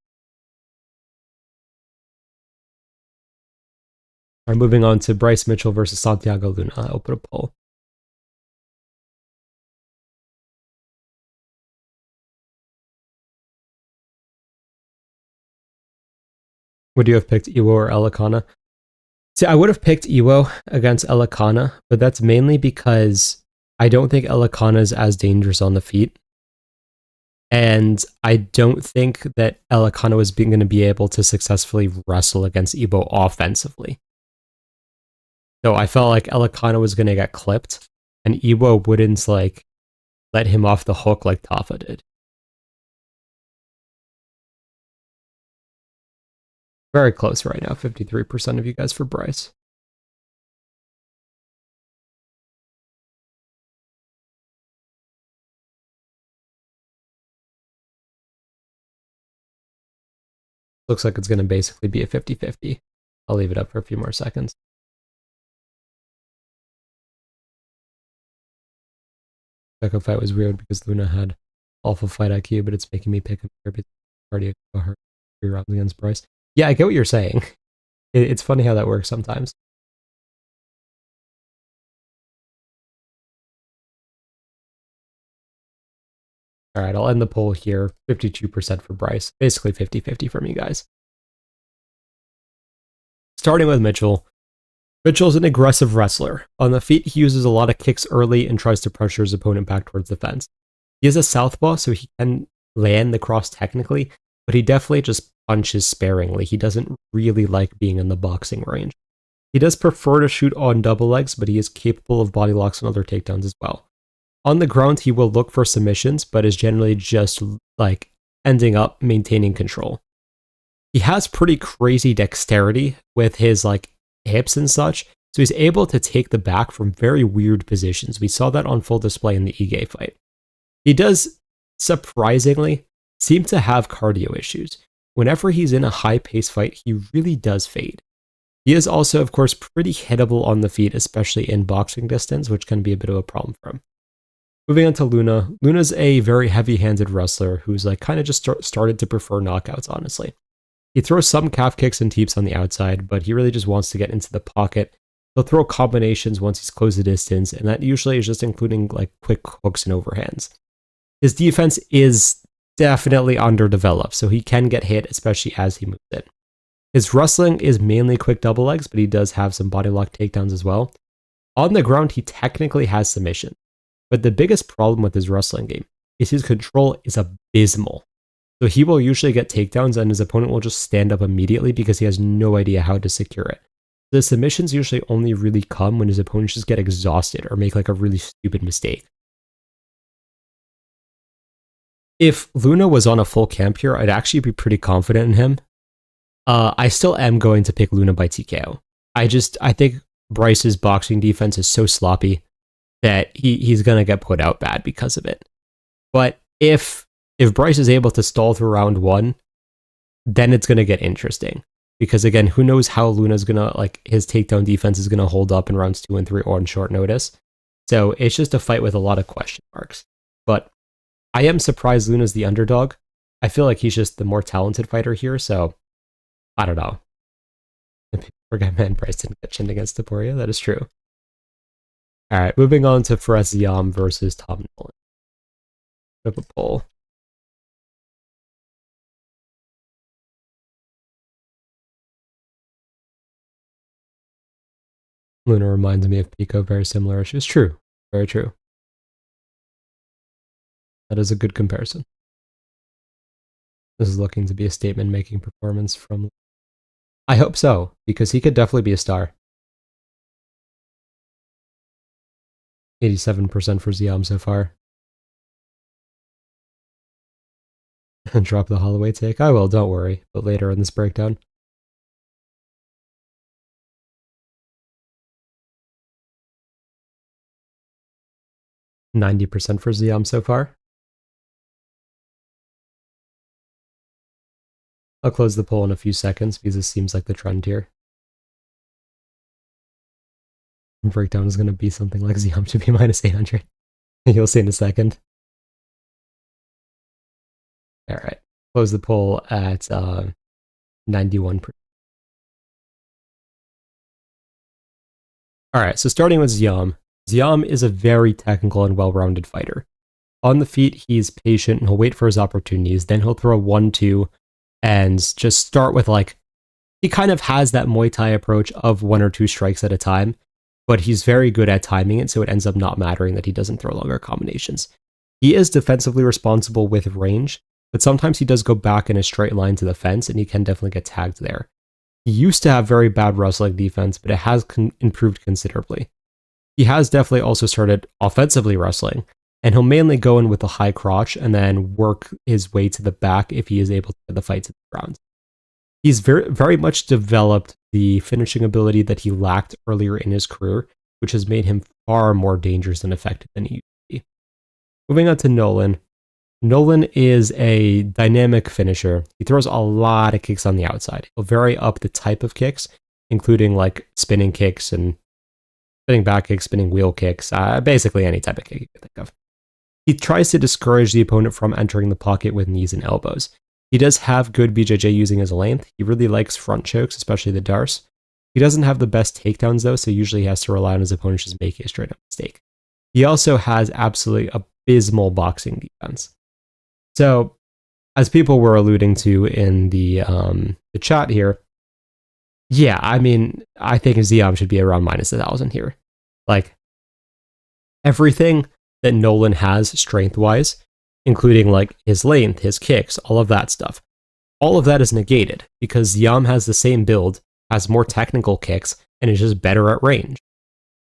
All right, moving on to Bryce Mitchell versus Santiago Luna. I'll put a poll. Would you have picked Iwo or Elikana? See, I would have picked Iwo against Elikana, but that's mainly because I don't think Elikana is as dangerous on the feet. And I don't think that Elikana was going to be able to successfully wrestle against Iwo offensively. So I felt like Elikana was going to get clipped, and Iwo wouldn't like let him off the hook like Tafa did. Very close right now, 53% of you guys for Bryce. Looks like it's going to basically be a 50-50. I'll leave it up for a few more seconds. Second fight was weird because Luna had awful fight IQ, but it's making me pick him here because cardio her 3 rounds against Bryce. Yeah, I get what you're saying. It's funny how that works sometimes. All right, I'll end the poll here. 52% for Bryce. Basically 50-50 from you guys. Starting with Mitchell. Mitchell's an aggressive wrestler. On the feet, he uses a lot of kicks early and tries to pressure his opponent back towards the fence. He is a southpaw, so he can land the cross technically, but he definitely just punches sparingly. He doesn't really like being in the boxing range. He does prefer to shoot on double legs, but he is capable of body locks and other takedowns as well. On the ground, he will look for submissions, but is generally just like ending up maintaining control. He has pretty crazy dexterity with his like hips and such, so he's able to take the back from very weird positions. We saw that on full display in the Ige fight. He does, surprisingly, seem to have cardio issues. Whenever he's in a high-paced fight, he really does fade. He is also, of course, pretty hittable on the feet, especially in boxing distance, which can be a bit of a problem for him. Moving on to Luna. Luna's a very heavy-handed wrestler who's like kind of just started to prefer knockouts, honestly. He throws some calf kicks and teeps on the outside, but he really just wants to get into the pocket. He'll throw combinations once he's closed the distance, and that usually is just including like quick hooks and overhands. His defense is definitely underdeveloped, so he can get hit, especially as he moves in. His wrestling is mainly quick double legs, but he does have some body lock takedowns as well. On the ground, he technically has submission, but the biggest problem with his wrestling game is his control is abysmal. So he will usually get takedowns and his opponent will just stand up immediately because he has no idea how to secure it. The submissions usually only really come when his opponents just get exhausted or make like a really stupid mistake. If Luna was on a full camp here, I'd actually be pretty confident in him. I still am going to pick Luna by TKO. I think Bryce's boxing defense is so sloppy that he's going to get put out bad because of it. But if Bryce is able to stall through round 1, then it's going to get interesting. Because again, who knows how Luna's going to, like, his takedown defense is going to hold up in rounds 2 and 3 or on short notice. So it's just a fight with a lot of question marks. But I am surprised Luna's the underdog. I feel like he's just the more talented fighter here, so I don't know. Forget man, Bryce didn't get chinned against Taporia. That is true. All right, moving on to Ziam versus Tom Nolan. Flip a poll. Luna reminds me of Pico, very similar issues. True, very true. That is a good comparison. This is looking to be a statement-making performance from... I hope so, because he could definitely be a star. 87% for Ziam so far. Drop the Holloway take? I will, don't worry, but later in this breakdown. %90 for Ziam so far. I'll close the poll in a few seconds because this seems like the trend here. Breakdown is going to be something like Ziam should be -800. You'll see in a second. Alright, close the poll at 91%. Alright, so starting with Ziam. Ziam is a very technical and well-rounded fighter. On the feet, he's patient and he'll wait for his opportunities, then he'll throw 1-2 and just start with he kind of has that Muay Thai approach of 1 or 2 strikes at a time, but he's very good at timing it, so it ends up not mattering that he doesn't throw longer combinations. He is defensively responsible with range, but sometimes he does go back in a straight line to the fence, and he can definitely get tagged there. He used to have very bad wrestling defense, but it has improved considerably. He has definitely also started offensively wrestling, and he'll mainly go in with a high crotch and then work his way to the back if he is able to get the fight to the ground. He's very much developed the finishing ability that he lacked earlier in his career, which has made him far more dangerous and effective than he used to be. Moving on to Nolan. Nolan is a dynamic finisher. He throws a lot of kicks on the outside. He'll vary up the type of kicks, including spinning kicks and spinning back kicks, spinning wheel kicks, basically any type of kick you can think of. He tries to discourage the opponent from entering the pocket with knees and elbows. He does have good BJJ using his length. He really likes front chokes, especially the Darce. He doesn't have the best takedowns though, so usually he has to rely on his opponent just making a straight up mistake. He also has absolutely abysmal boxing defense. So, as people were alluding to in the chat here, yeah, I mean, I think Ziam should be around -1,000 here. Everything that Nolan has strength-wise, including his length, his kicks, all of that stuff. All of that is negated because Ziam has the same build, has more technical kicks, and is just better at range.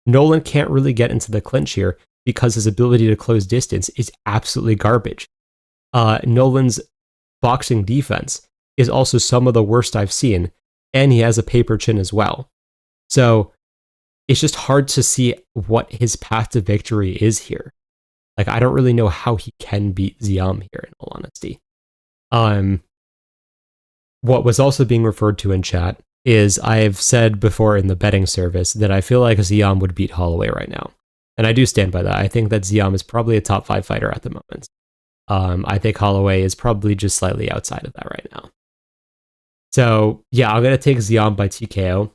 Nolan can't really get into the clinch here because his ability to close distance is absolutely garbage. Nolan's boxing defense is also some of the worst I've seen, and he has a paper chin as well. So it's just hard to see what his path to victory is here. I don't really know how he can beat Ziam here, in all honesty. What was also being referred to in chat is I've said before in the betting service that I feel like Ziam would beat Holloway right now. And I do stand by that. I think that Ziam is probably a top 5 fighter at the moment. I think Holloway is probably just slightly outside of that right now. So, yeah, I'm going to take Ziam by TKO.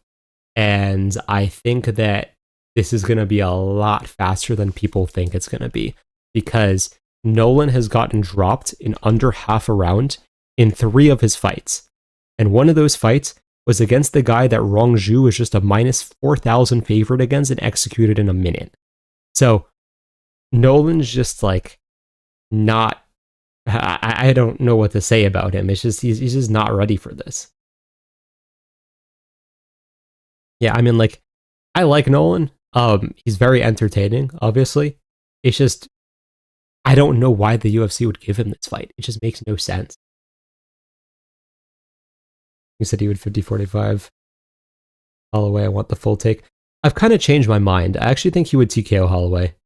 And I think that this is going to be a lot faster than people think it's going to be. Because Nolan has gotten dropped in under half a round in 3 of his fights. And one of those fights was against the guy that Rong Zhu was just a -4,000 favorite against and executed in a minute. So, Nolan's just not... I don't know what to say about him. It's just, he's just not ready for this. Yeah, I mean, I like Nolan. He's very entertaining, obviously. It's just, I don't know why the UFC would give him this fight. It just makes no sense. He said he would 50-45. Holloway, I want the full take. I've kind of changed my mind. I actually think he would TKO Holloway.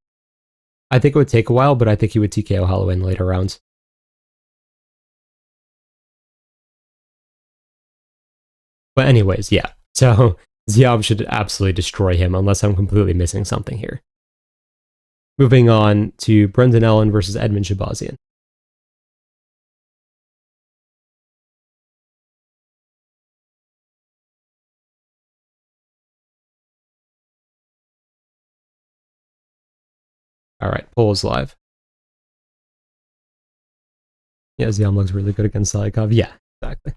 I think it would take a while, but I think he would TKO Holloway in later rounds. But anyways, yeah. So Ziam should absolutely destroy him unless I'm completely missing something here. Moving on to Brendan Allen versus Edmen Shahbazyan. All right, poll is live. Yeah, Ziam looks really good against Salikov. Yeah, exactly.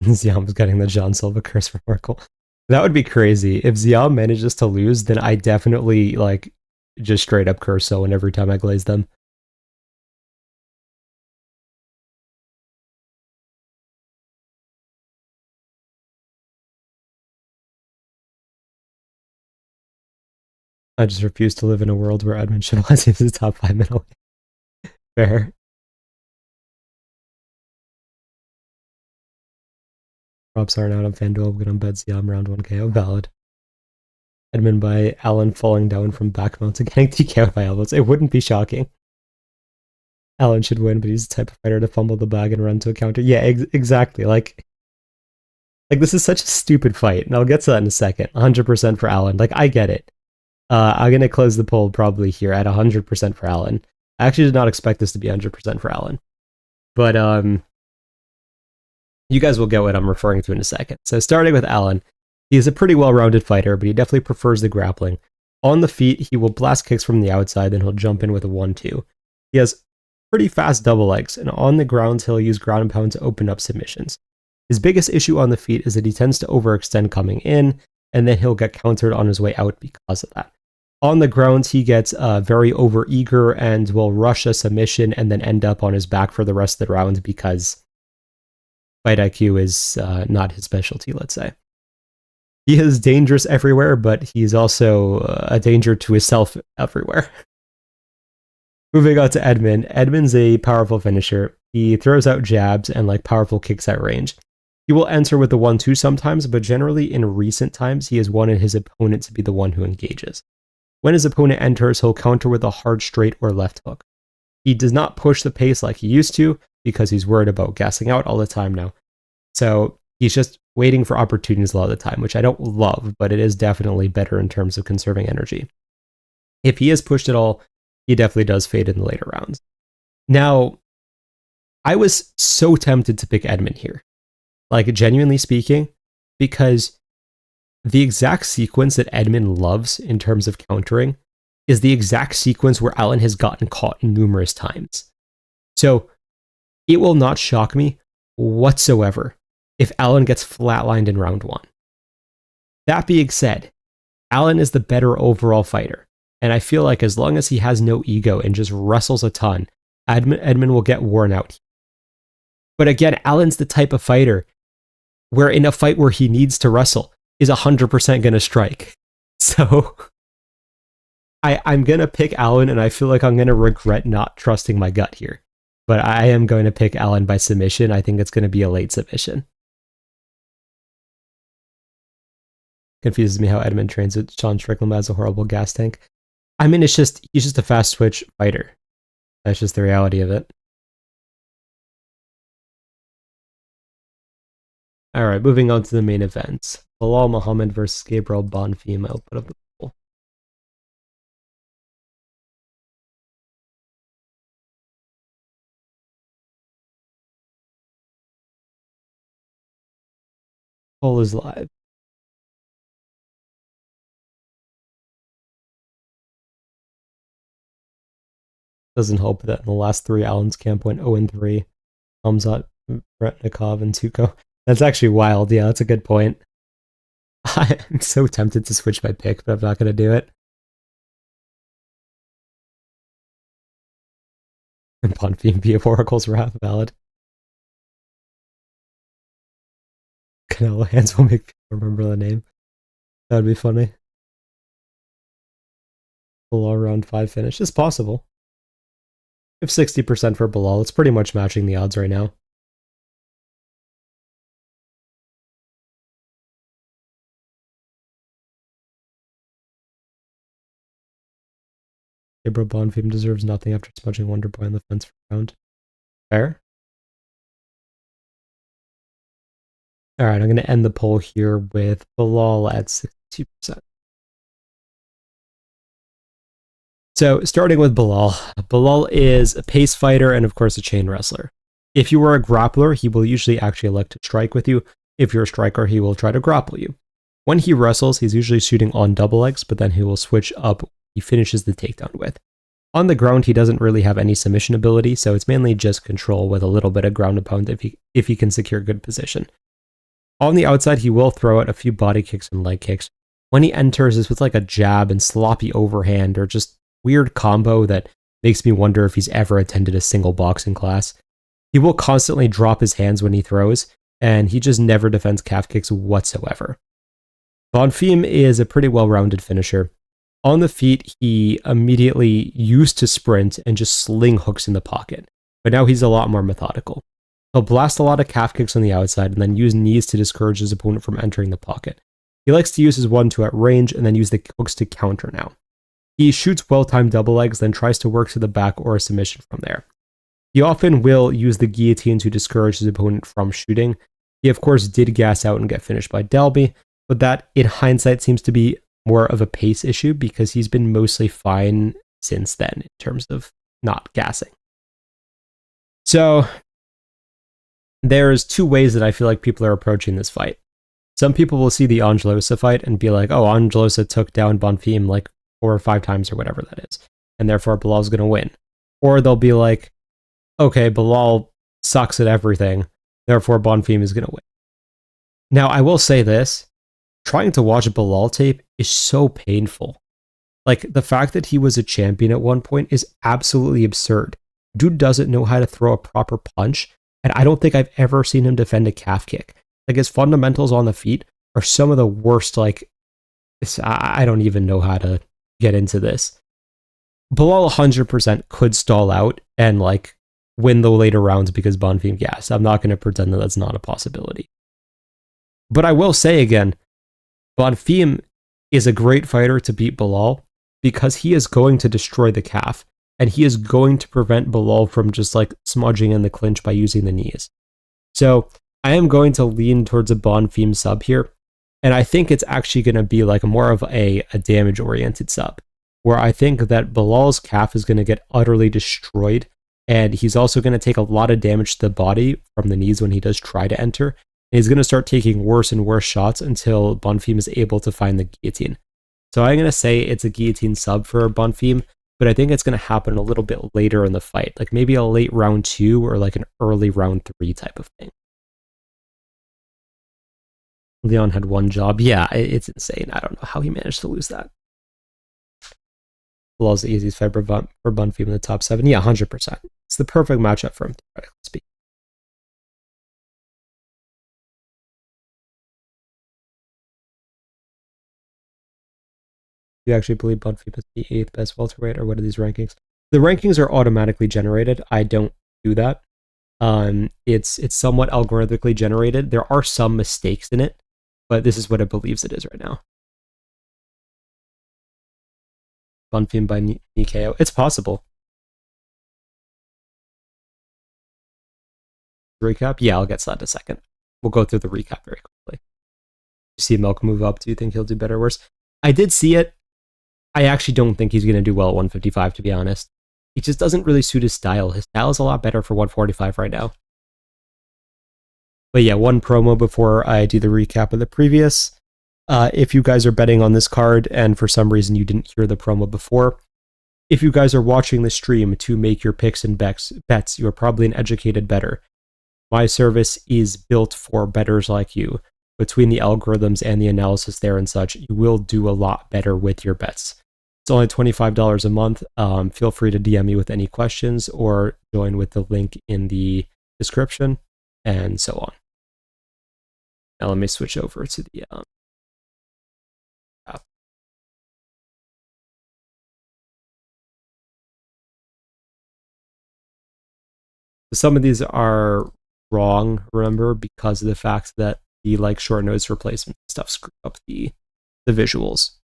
Ziam is getting the John Silva curse from Merkel. That would be crazy. If Ziam manages to lose, then I definitely, like, just straight up curse Owen every time I glaze them. I just refuse to live in a world where Edmen should always use the top 5 middleweight. Fair. Props aren't out on FanDuel. I'm gonna bet Ziam round 1 KO. Valid. Edmen by Allen falling down from back mount to getting TKO'd by elbows. It wouldn't be shocking. Allen should win, but he's the type of fighter to fumble the bag and run to a counter. Yeah, exactly. Like this is such a stupid fight, and I'll get to that in a second. 100% for Allen. Like, I get it. I'm gonna close the poll probably here at 100% for Allen. I actually did not expect this to be 100% for Allen, but you guys will get what I'm referring to in a second. So starting with Allen, he is a pretty well-rounded fighter, but he definitely prefers the grappling. On the feet, he will blast kicks from the outside, then he'll jump in with a 1-2. He has pretty fast double legs, and on the ground, he'll use ground and pound to open up submissions. His biggest issue on the feet is that he tends to overextend coming in, and then he'll get countered on his way out because of that. On the ground, he gets very overeager and will rush a submission and then end up on his back for the rest of the round because fight IQ is not his specialty, let's say. He is dangerous everywhere, but he's also a danger to himself everywhere. Moving on to Edmen. Edmen's a powerful finisher. He throws out jabs and like powerful kicks at range. He will enter with the 1-2 sometimes, but generally in recent times, he has wanted his opponent to be the one who engages. When his opponent enters, he'll counter with a hard straight or left hook. He does not push the pace like he used to because he's worried about gassing out all the time now. So he's just waiting for opportunities a lot of the time, which I don't love, but it is definitely better in terms of conserving energy. If he is pushed at all, he definitely does fade in the later rounds. Now, I was so tempted to pick Edmen here. Like, genuinely speaking, because the exact sequence that Edmen loves in terms of countering is the exact sequence where Allen has gotten caught numerous times. So it will not shock me whatsoever if Allen gets flatlined in round 1. That being said, Allen is the better overall fighter, and I feel like as long as he has no ego and just wrestles a ton, Edmen will get worn out. But again, Allen's the type of fighter where in a fight where he needs to wrestle, is 100% going to strike. So I'm going to pick Allen, and I feel like I'm going to regret not trusting my gut here. But I am going to pick Allen by submission. I think it's going to be a late submission. Confuses me how Edmen trains with Sean Strickland as a horrible gas tank. I mean, he's just a fast switch fighter. That's just the reality of it. All right, moving on to the main event. Belal Muhammad versus Gabriel Bonfim. I'll put up the poll. Poll is live. Doesn't help that in the last 3, Allen's camp went 0-3. Hamzat, Retnikov, and Tuko. That's actually wild. Yeah, that's a good point. I'm so tempted to switch my pick, but I'm not going to do it. And Bonfim via Oracle's Wrath, valid. Canelo hands will make people remember the name. That would be funny. Belal round 5 finish. It's possible. If 60% for Belal, it's pretty much matching the odds right now. Gabriel Bonfim deserves nothing after smudging Wonder Boy on the fence for a round. Fair. All right, I'm going to end the poll here with Belal at 62%. So starting with Belal. Belal is a pace fighter and of course a chain wrestler. If you were a grappler, he will usually actually elect to strike with you, If you're a striker, he will try to grapple you. When he wrestles, he's usually shooting on double legs, but then he will switch up. He finishes the takedown with. On the ground, he doesn't really have any submission ability, so it's mainly just control with a little bit of ground and pound if he can secure good position. On the outside, he will throw out a few body kicks and leg kicks. When he enters, it's with like a jab and sloppy overhand or just weird combo that makes me wonder if he's ever attended a single boxing class. He will constantly drop his hands when he throws, and he just never defends calf kicks whatsoever. Bonfim is a pretty well-rounded finisher. On the feet, he immediately used to sprint and just sling hooks in the pocket, but now he's a lot more methodical. He'll blast a lot of calf kicks on the outside and then use knees to discourage his opponent from entering the pocket. He likes to use his 1-2 at range and then use the hooks to counter now. He shoots well-timed double legs, then tries to work to the back or a submission from there. He often will use the guillotine to discourage his opponent from shooting. He, of course, did gas out and get finished by Dalby, but that, in hindsight, seems to be more of a pace issue because he's been mostly fine since then in terms of not gassing. So, there's two ways that I feel like people are approaching this fight. Some people will see the Angelosa fight and be like, oh, Angelosa took down Bonfim like 4 or 5 times or whatever that is, and therefore Belal's going to win. Or they'll be like, okay, Belal sucks at everything, therefore Bonfim is going to win. Now, I will say this, trying to watch Belal tape is so painful. Like, the fact that he was a champion at one point is absolutely absurd. Dude doesn't know how to throw a proper punch, and I don't think I've ever seen him defend a calf kick. Like, his fundamentals on the feet are some of the worst, like, I don't even know how to get into this. Belal 100% could stall out and, like, win the later rounds because Bonfim gassed. I'm not going to pretend that that's not a possibility. But I will say again, Bonfim is a great fighter to beat Belal because he is going to destroy the calf, and he is going to prevent Belal from just, like, smudging in the clinch by using the knees. So I am going to lean towards a Bonfim sub here, and I think it's actually going to be like more of a damage-oriented sub, where I think that Belal's calf is going to get utterly destroyed, and he's also going to take a lot of damage to the body from the knees when he does try to enter, and he's going to start taking worse and worse shots until Bonfim is able to find the guillotine. So I'm going to say it's a guillotine sub for Bonfim, but I think it's going to happen a little bit later in the fight, like maybe a late round 2 or like an early round 3 type of thing. Leon had one job. Yeah, it's insane. I don't know how he managed to lose that. Belal's the easiest fight for Bonfim in the top 7. Yeah, 100%. It's the perfect matchup for him, theoretically speaking. Do you actually believe Bonfim is the 8th best welterweight, or what are these rankings? The rankings are automatically generated. I don't do that. It's somewhat algorithmically generated. There are some mistakes in it, but this is what it believes it is right now. Bonfim by Nikeo. It's possible. Recap? Yeah, I'll get to that in a second. We'll go through the recap very quickly. You see Milk move up. Do you think he'll do better or worse? I did see it. I actually don't think he's going to do well at 155, to be honest. He just doesn't really suit his style. His style is a lot better for 145 right now. But yeah, one promo before I do the recap of the previous. If you guys are betting on this card and for some reason you didn't hear the promo before, if you guys are watching the stream to make your picks and bets, you're probably an educated bettor. My service is built for bettors like you. Between the algorithms and the analysis there and such, you will do a lot better with your bets. It's only $25 a month. Feel free to DM me with any questions or join with the link in the description and so on. Now let me switch over to the app. Some of these are wrong, remember, because of the fact that the like short notes replacement stuff screw up the visuals.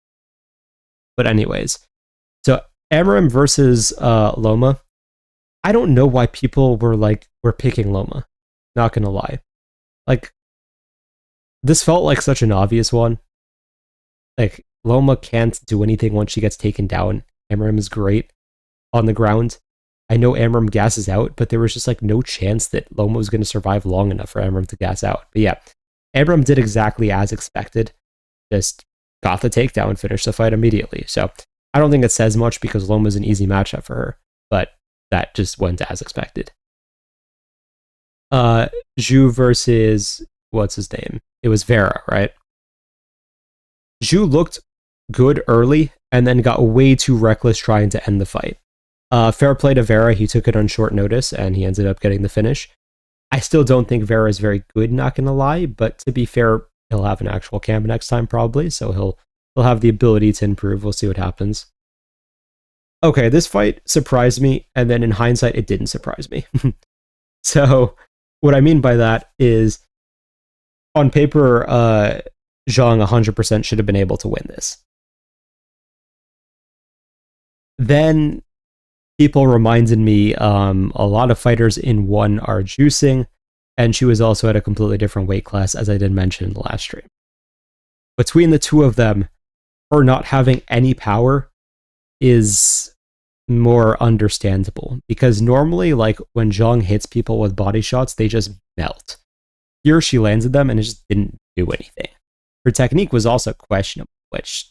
But anyways, so Amram versus Loma. I don't know why people were picking Loma. Not gonna lie. Like, this felt like such an obvious one. Like, Loma can't do anything once she gets taken down. Amram is great on the ground. I know Amram gasses out, but there was just like no chance that Loma was going to survive long enough for Amram to gas out. But yeah, Abram did exactly as expected, just got the takedown and finished the fight immediately. So I don't think it says much because Loma's an easy matchup for her, but that just went as expected. Zhu versus, what's his name? It was Vera, right? Zhu looked good early and then got way too reckless trying to end the fight. Fair play to Vera, he took it on short notice and he ended up getting the finish. I still don't think Vera is very good, not gonna lie, but to be fair, he'll have an actual camp next time probably, so he'll have the ability to improve. We'll see what happens. Okay, this fight surprised me, and then in hindsight, it didn't surprise me. So, what I mean by that is, on paper, Zhang 100% should have been able to win this. Then, people reminded me a lot of fighters in one are juicing, and she was also at a completely different weight class, as I did mention in the last stream. Between the two of them, her not having any power is more understandable, because normally, like, when Zhang hits people with body shots, they just melt. Here, she landed them, and it just didn't do anything. Her technique was also questionable, which,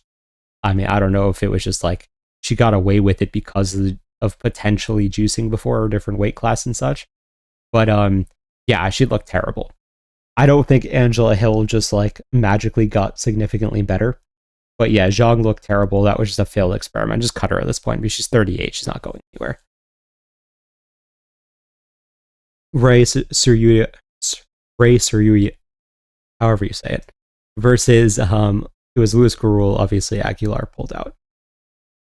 I mean, I don't know if it was just, like, she got away with it because of potentially juicing before a different weight class and such. But, yeah, she looked terrible. I don't think Angela Hill just, like, magically got significantly better. But yeah, Zhang looked terrible. That was just a failed experiment. Just cut her at this point because she's 38. She's not going anywhere. Ray Suryuya, however you say it, versus, it was Luis Garul, obviously Aguilar pulled out.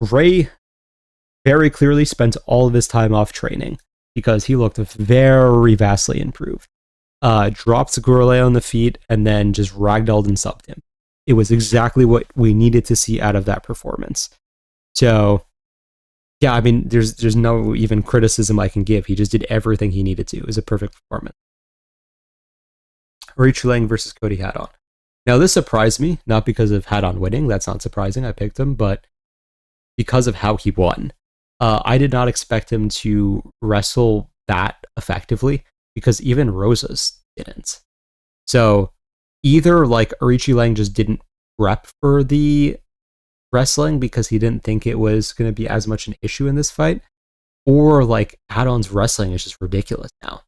Ray very clearly spent all of his time off training because he looked very vastly improved. Dropped Gurley on the feet and then just ragdolled and subbed him. It was exactly what we needed to see out of that performance. So, yeah, I mean, there's no even criticism I can give. He just did everything he needed to. It was a perfect performance. Rich Lang versus Cody Haddon. Now, this surprised me, not because of Haddon winning. That's not surprising. I picked him, but because of how he won. I did not expect him to wrestle that effectively because even Rosas didn't. So either like Arichi Lang just didn't prep for the wrestling because he didn't think it was going to be as much an issue in this fight, or like Haddon's wrestling is just ridiculous now.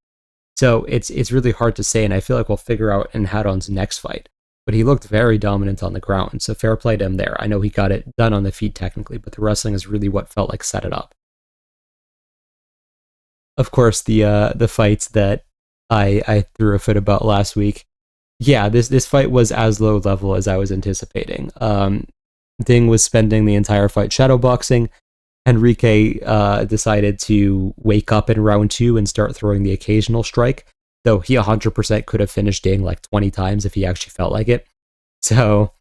So it's really hard to say, and I feel like we'll figure out in Haddon's next fight. But he looked very dominant on the ground, so fair play to him there. I know he got it done on the feet technically, but the wrestling is really what felt like set it up. Of course, the fights that I threw a fit about last week, yeah, this fight was as low level as I was anticipating. Ding was spending the entire fight shadowboxing. Henrique decided to wake up in round 2 and start throwing the occasional strike, though he 100% could have finished Ding like 20 times if he actually felt like it. So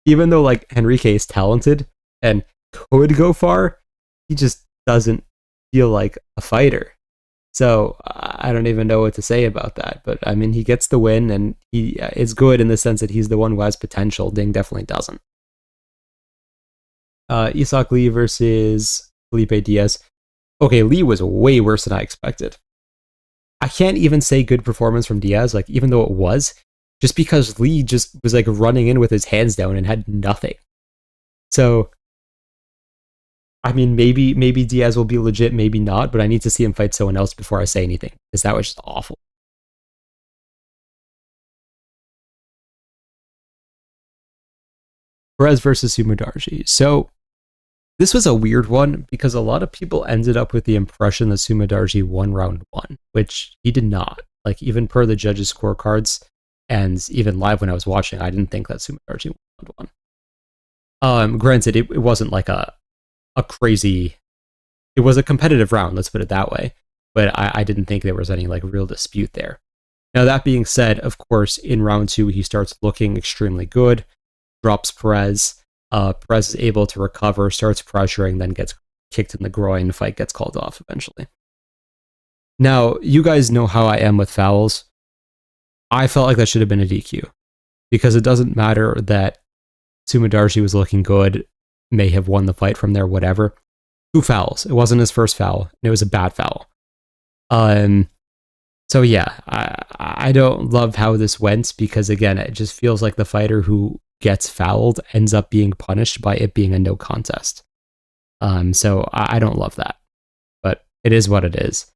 even though like Henrique is talented and could go far, he just doesn't feel like a fighter. So I don't even know what to say about that. But I mean, he gets the win, and he is good in the sense that he's the one who has potential. Ding definitely doesn't. Isak Lee versus Felipe Diaz. Okay, Lee was way worse than I expected. I can't even say good performance from Diaz, like even though it was, just because Lee just was like running in with his hands down and had nothing. So, I mean, maybe Diaz will be legit, maybe not, but I need to see him fight someone else before I say anything, because that was just awful. Perez versus Sumadarji. So, this was a weird one because a lot of people ended up with the impression that Sumadarji won round 1, which he did not. Like, even per the judges' scorecards, and even live when I was watching, I didn't think that Sumadarji won round 1. Granted, it wasn't like a crazy... It was a competitive round, let's put it that way. But I didn't think there was any like real dispute there. Now, that being said, of course, in round 2, he starts looking extremely good, drops Perez. Perez is able to recover, starts pressuring, then gets kicked in the groin. Fight gets called off eventually. Now, you guys know how I am with fouls. I felt like that should have been a DQ because it doesn't matter that Sumadarji was looking good, may have won the fight from there, whatever. 2 fouls. It wasn't his first foul, and it was a bad foul. So yeah, I don't love how this went because again, it just feels like the fighter who gets fouled ends up being punished by it being a no contest. So I don't love that, but it is what it is.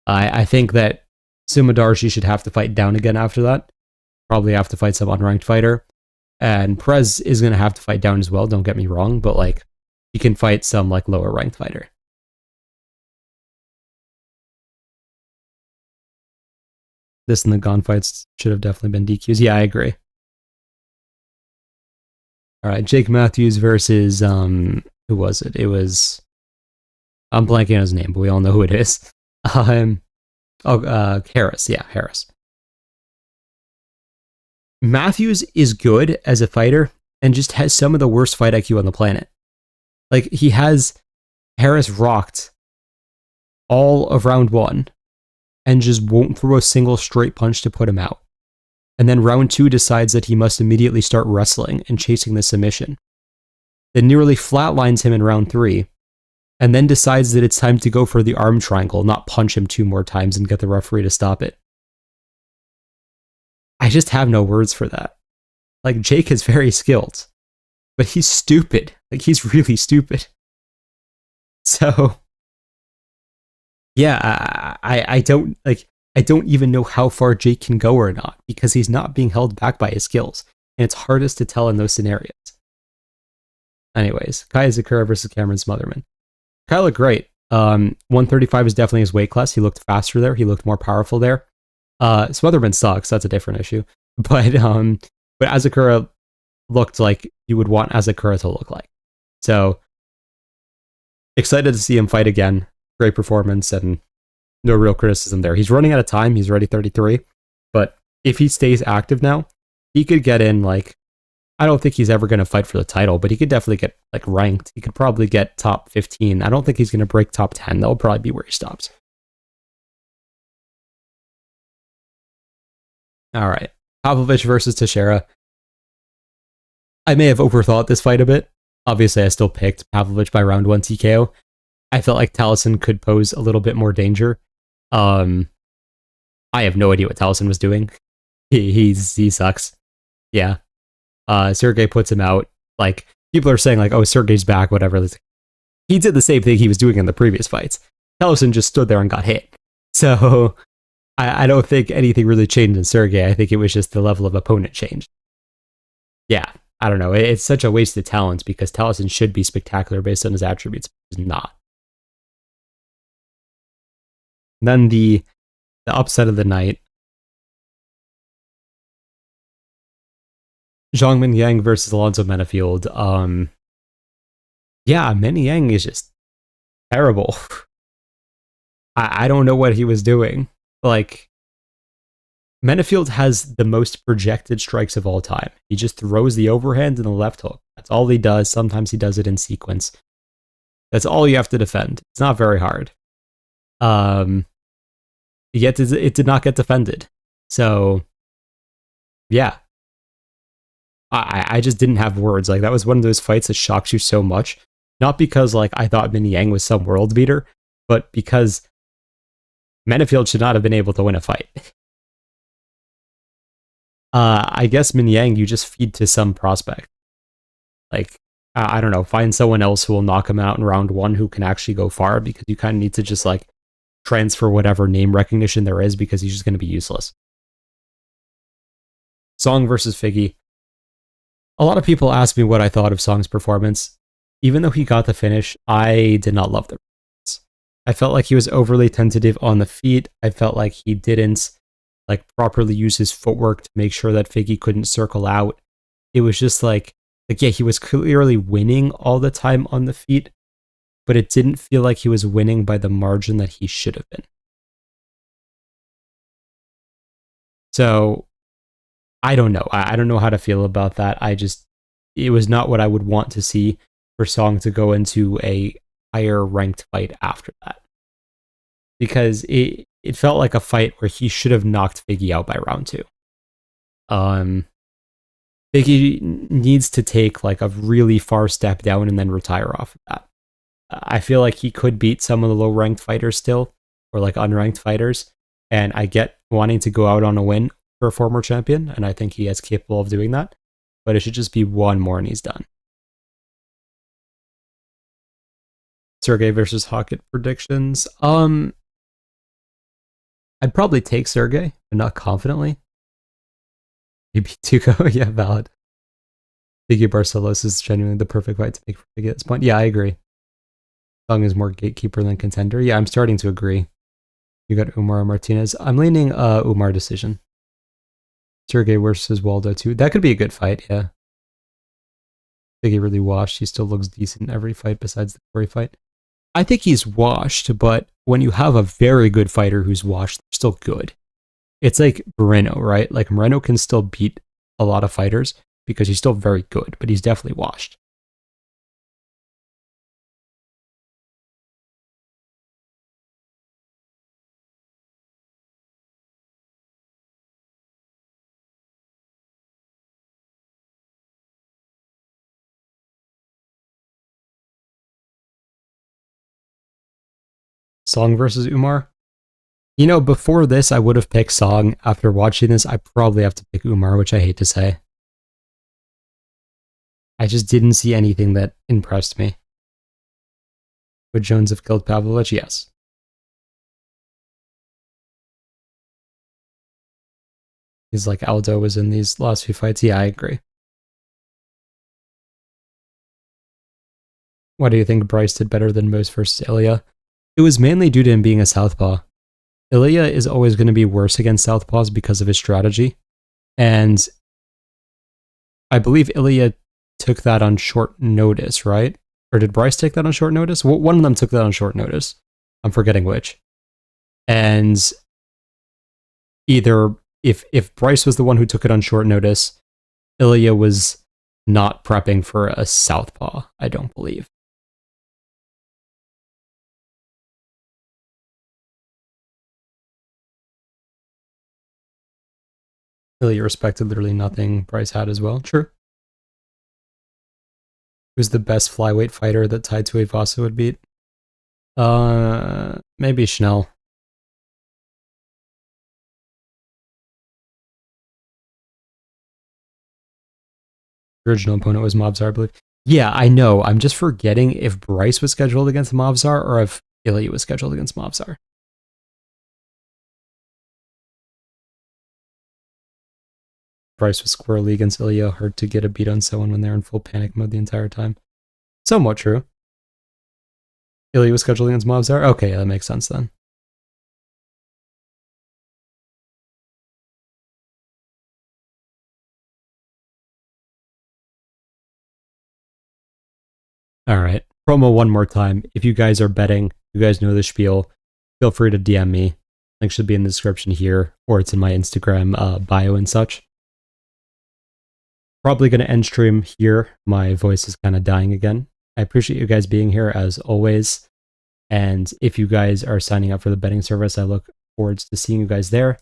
I think that Sumadarshi should have to fight down again after that. Probably have to fight some unranked fighter. And Perez is going to have to fight down as well, don't get me wrong, but like he can fight some like lower ranked fighter. This and the gunfights should have definitely been DQs. Yeah, I agree. All right, Jake Matthews versus who was it? It was I'm blanking on his name, but we all know who it is. Cháirez. Yeah, Cháirez. Matthews is good as a fighter and just has some of the worst fight IQ on the planet. Like he has Cháirez rocked all of round 1 and just won't throw a single straight punch to put him out. And then round 2 decides that he must immediately start wrestling and chasing the submission. Then nearly flatlines him in round 3, and then decides that it's time to go for the arm triangle, not punch him 2 more times and get the referee to stop it. I just have no words for that. Like, Jake is very skilled, but he's stupid. Like, he's really stupid. So, yeah, I don't even know how far Jake can go or not, because he's not being held back by his skills, and it's hardest to tell in those scenarios. Anyways, Kai Zakura versus Cameron Smotherman. Kai looked great. 135 is definitely his weight class. He looked faster there. He looked more powerful there. Smotherman sucks. That's a different issue. But Azakura looked like you would want Azakura to look like. So excited to see him fight again. Great performance and no real criticism there. He's running out of time. He's already 33. But if he stays active now, he could get in like, I don't think he's ever going to fight for the title, but he could definitely get like ranked. He could probably get top 15. I don't think he's going to break top 10. That'll probably be where he stops. All right. Pavlovich versus Teixeira. I may have overthought this fight a bit. Obviously, I still picked Pavlovich by round 1 TKO. I felt like Taliesin could pose a little bit more danger. I have no idea what Taliesin was doing. He sucks. Yeah. Sergey puts him out. Like, people are saying like, oh, Sergey's back, whatever. He did the same thing he was doing in the previous fights. Taliesin just stood there and got hit. So I don't think anything really changed in Sergey. I think it was just the level of opponent changed. Yeah, I don't know. It's such a waste of talent because Taliesin should be spectacular based on his attributes, but he's not. And then the upset of the night. Zhang Mingyang versus Alonzo Menafield. Yeah, Mingyang is just terrible. I don't know what he was doing. Like, Menafield has the most projected strikes of all time. He just throws the overhand and the left hook. That's all he does. Sometimes he does it in sequence. That's all you have to defend. It's not very hard. Yet it did not get defended. So, yeah. I just didn't have words. Like, that was one of those fights that shocks you so much. Not because, like, I thought Mingyang was some world beater, but because Menafield should not have been able to win a fight. I guess Mingyang, you just feed to some prospect. Like, I don't know, find someone else who will knock him out in round 1 who can actually go far, because you kind of need to just, like, transfer whatever name recognition there is, because he's just going to be useless. Song versus Figgy. A lot of people ask me what I thought of Song's performance. Even though he got the finish, I did not love the performance. I felt like he was overly tentative on the feet. I felt like he didn't like properly use his footwork to make sure that Figgy couldn't circle out. It was just like yeah, he was clearly winning all the time on the feet, but it didn't feel like he was winning by the margin that he should have been. So I don't know. I don't know how to feel about that. It was not what I would want to see for Song to go into a higher ranked fight after that. Because it felt like a fight where he should have knocked Figgy out by round 2. Figgy needs to take like a really far step down and then retire off of that. I feel like he could beat some of the low ranked fighters still, or like unranked fighters, And I get wanting to go out on a win for a former champion, and I think he is capable of doing that. But it should just be one more and he's done. Sergey versus Hockett predictions. I'd probably take Sergey, but not confidently. Maybe Tuco, yeah, valid. Iggy Barcelos is genuinely the perfect fight to make for Iggy at this point. Yeah, I agree. Song is more gatekeeper than contender. Yeah, I'm starting to agree. You got Umar Martinez. I'm leaning Umar decision. Sergey versus Waldo too. That could be a good fight, yeah. Iggy really washed. He still looks decent in every fight besides the Corey fight. I think he's washed, but when you have a very good fighter who's washed, they're still good. It's like Moreno, right? Like Moreno can still beat a lot of fighters because he's still very good, but he's definitely washed. Song versus Umar. You know, before this, I would have picked Song. After watching this, I probably have to pick Umar, which I hate to say. I just didn't see anything that impressed me. Would Jones have killed Pavlovich? Yes. He's like Aldo was in these last few fights. Yeah, I agree. Why do you think Bryce did better than Moose versus Ilya? It was mainly due to him being a southpaw. Ilya is always going to be worse against southpaws because of his strategy. And I believe Ilya took that on short notice, right? Or did Bryce take that on short notice? One of them took that on short notice. I'm forgetting which. And either if Bryce was the one who took it on short notice, Ilya was not prepping for a southpaw, I don't believe. Ilya respected literally nothing Bryce had as well. True. Who's the best flyweight fighter that Tai Tuivasa would beat? Maybe Schnell. The original opponent was Mobzar, I believe. Yeah, I know. I'm just forgetting if Bryce was scheduled against Mobzar or if Ilya was scheduled against Mobzar. Bryce was squarely against Ilya. Hard to get a beat on someone when they're in full panic mode the entire time. Somewhat true. Ilya was scheduled against Mobzar? Okay, yeah, that makes sense then. Alright, promo one more time. If you guys are betting, you guys know the spiel, feel free to DM me. Link should be in the description here, or it's in my Instagram bio and such. Probably going to end stream here. My voice is kind of dying again. I appreciate you guys being here as always. And if you guys are signing up for the betting service, I look forward to seeing you guys there.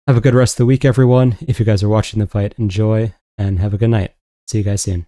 Have a good rest of the week, everyone. If you guys are watching the fight, enjoy and have a good night. See you guys soon.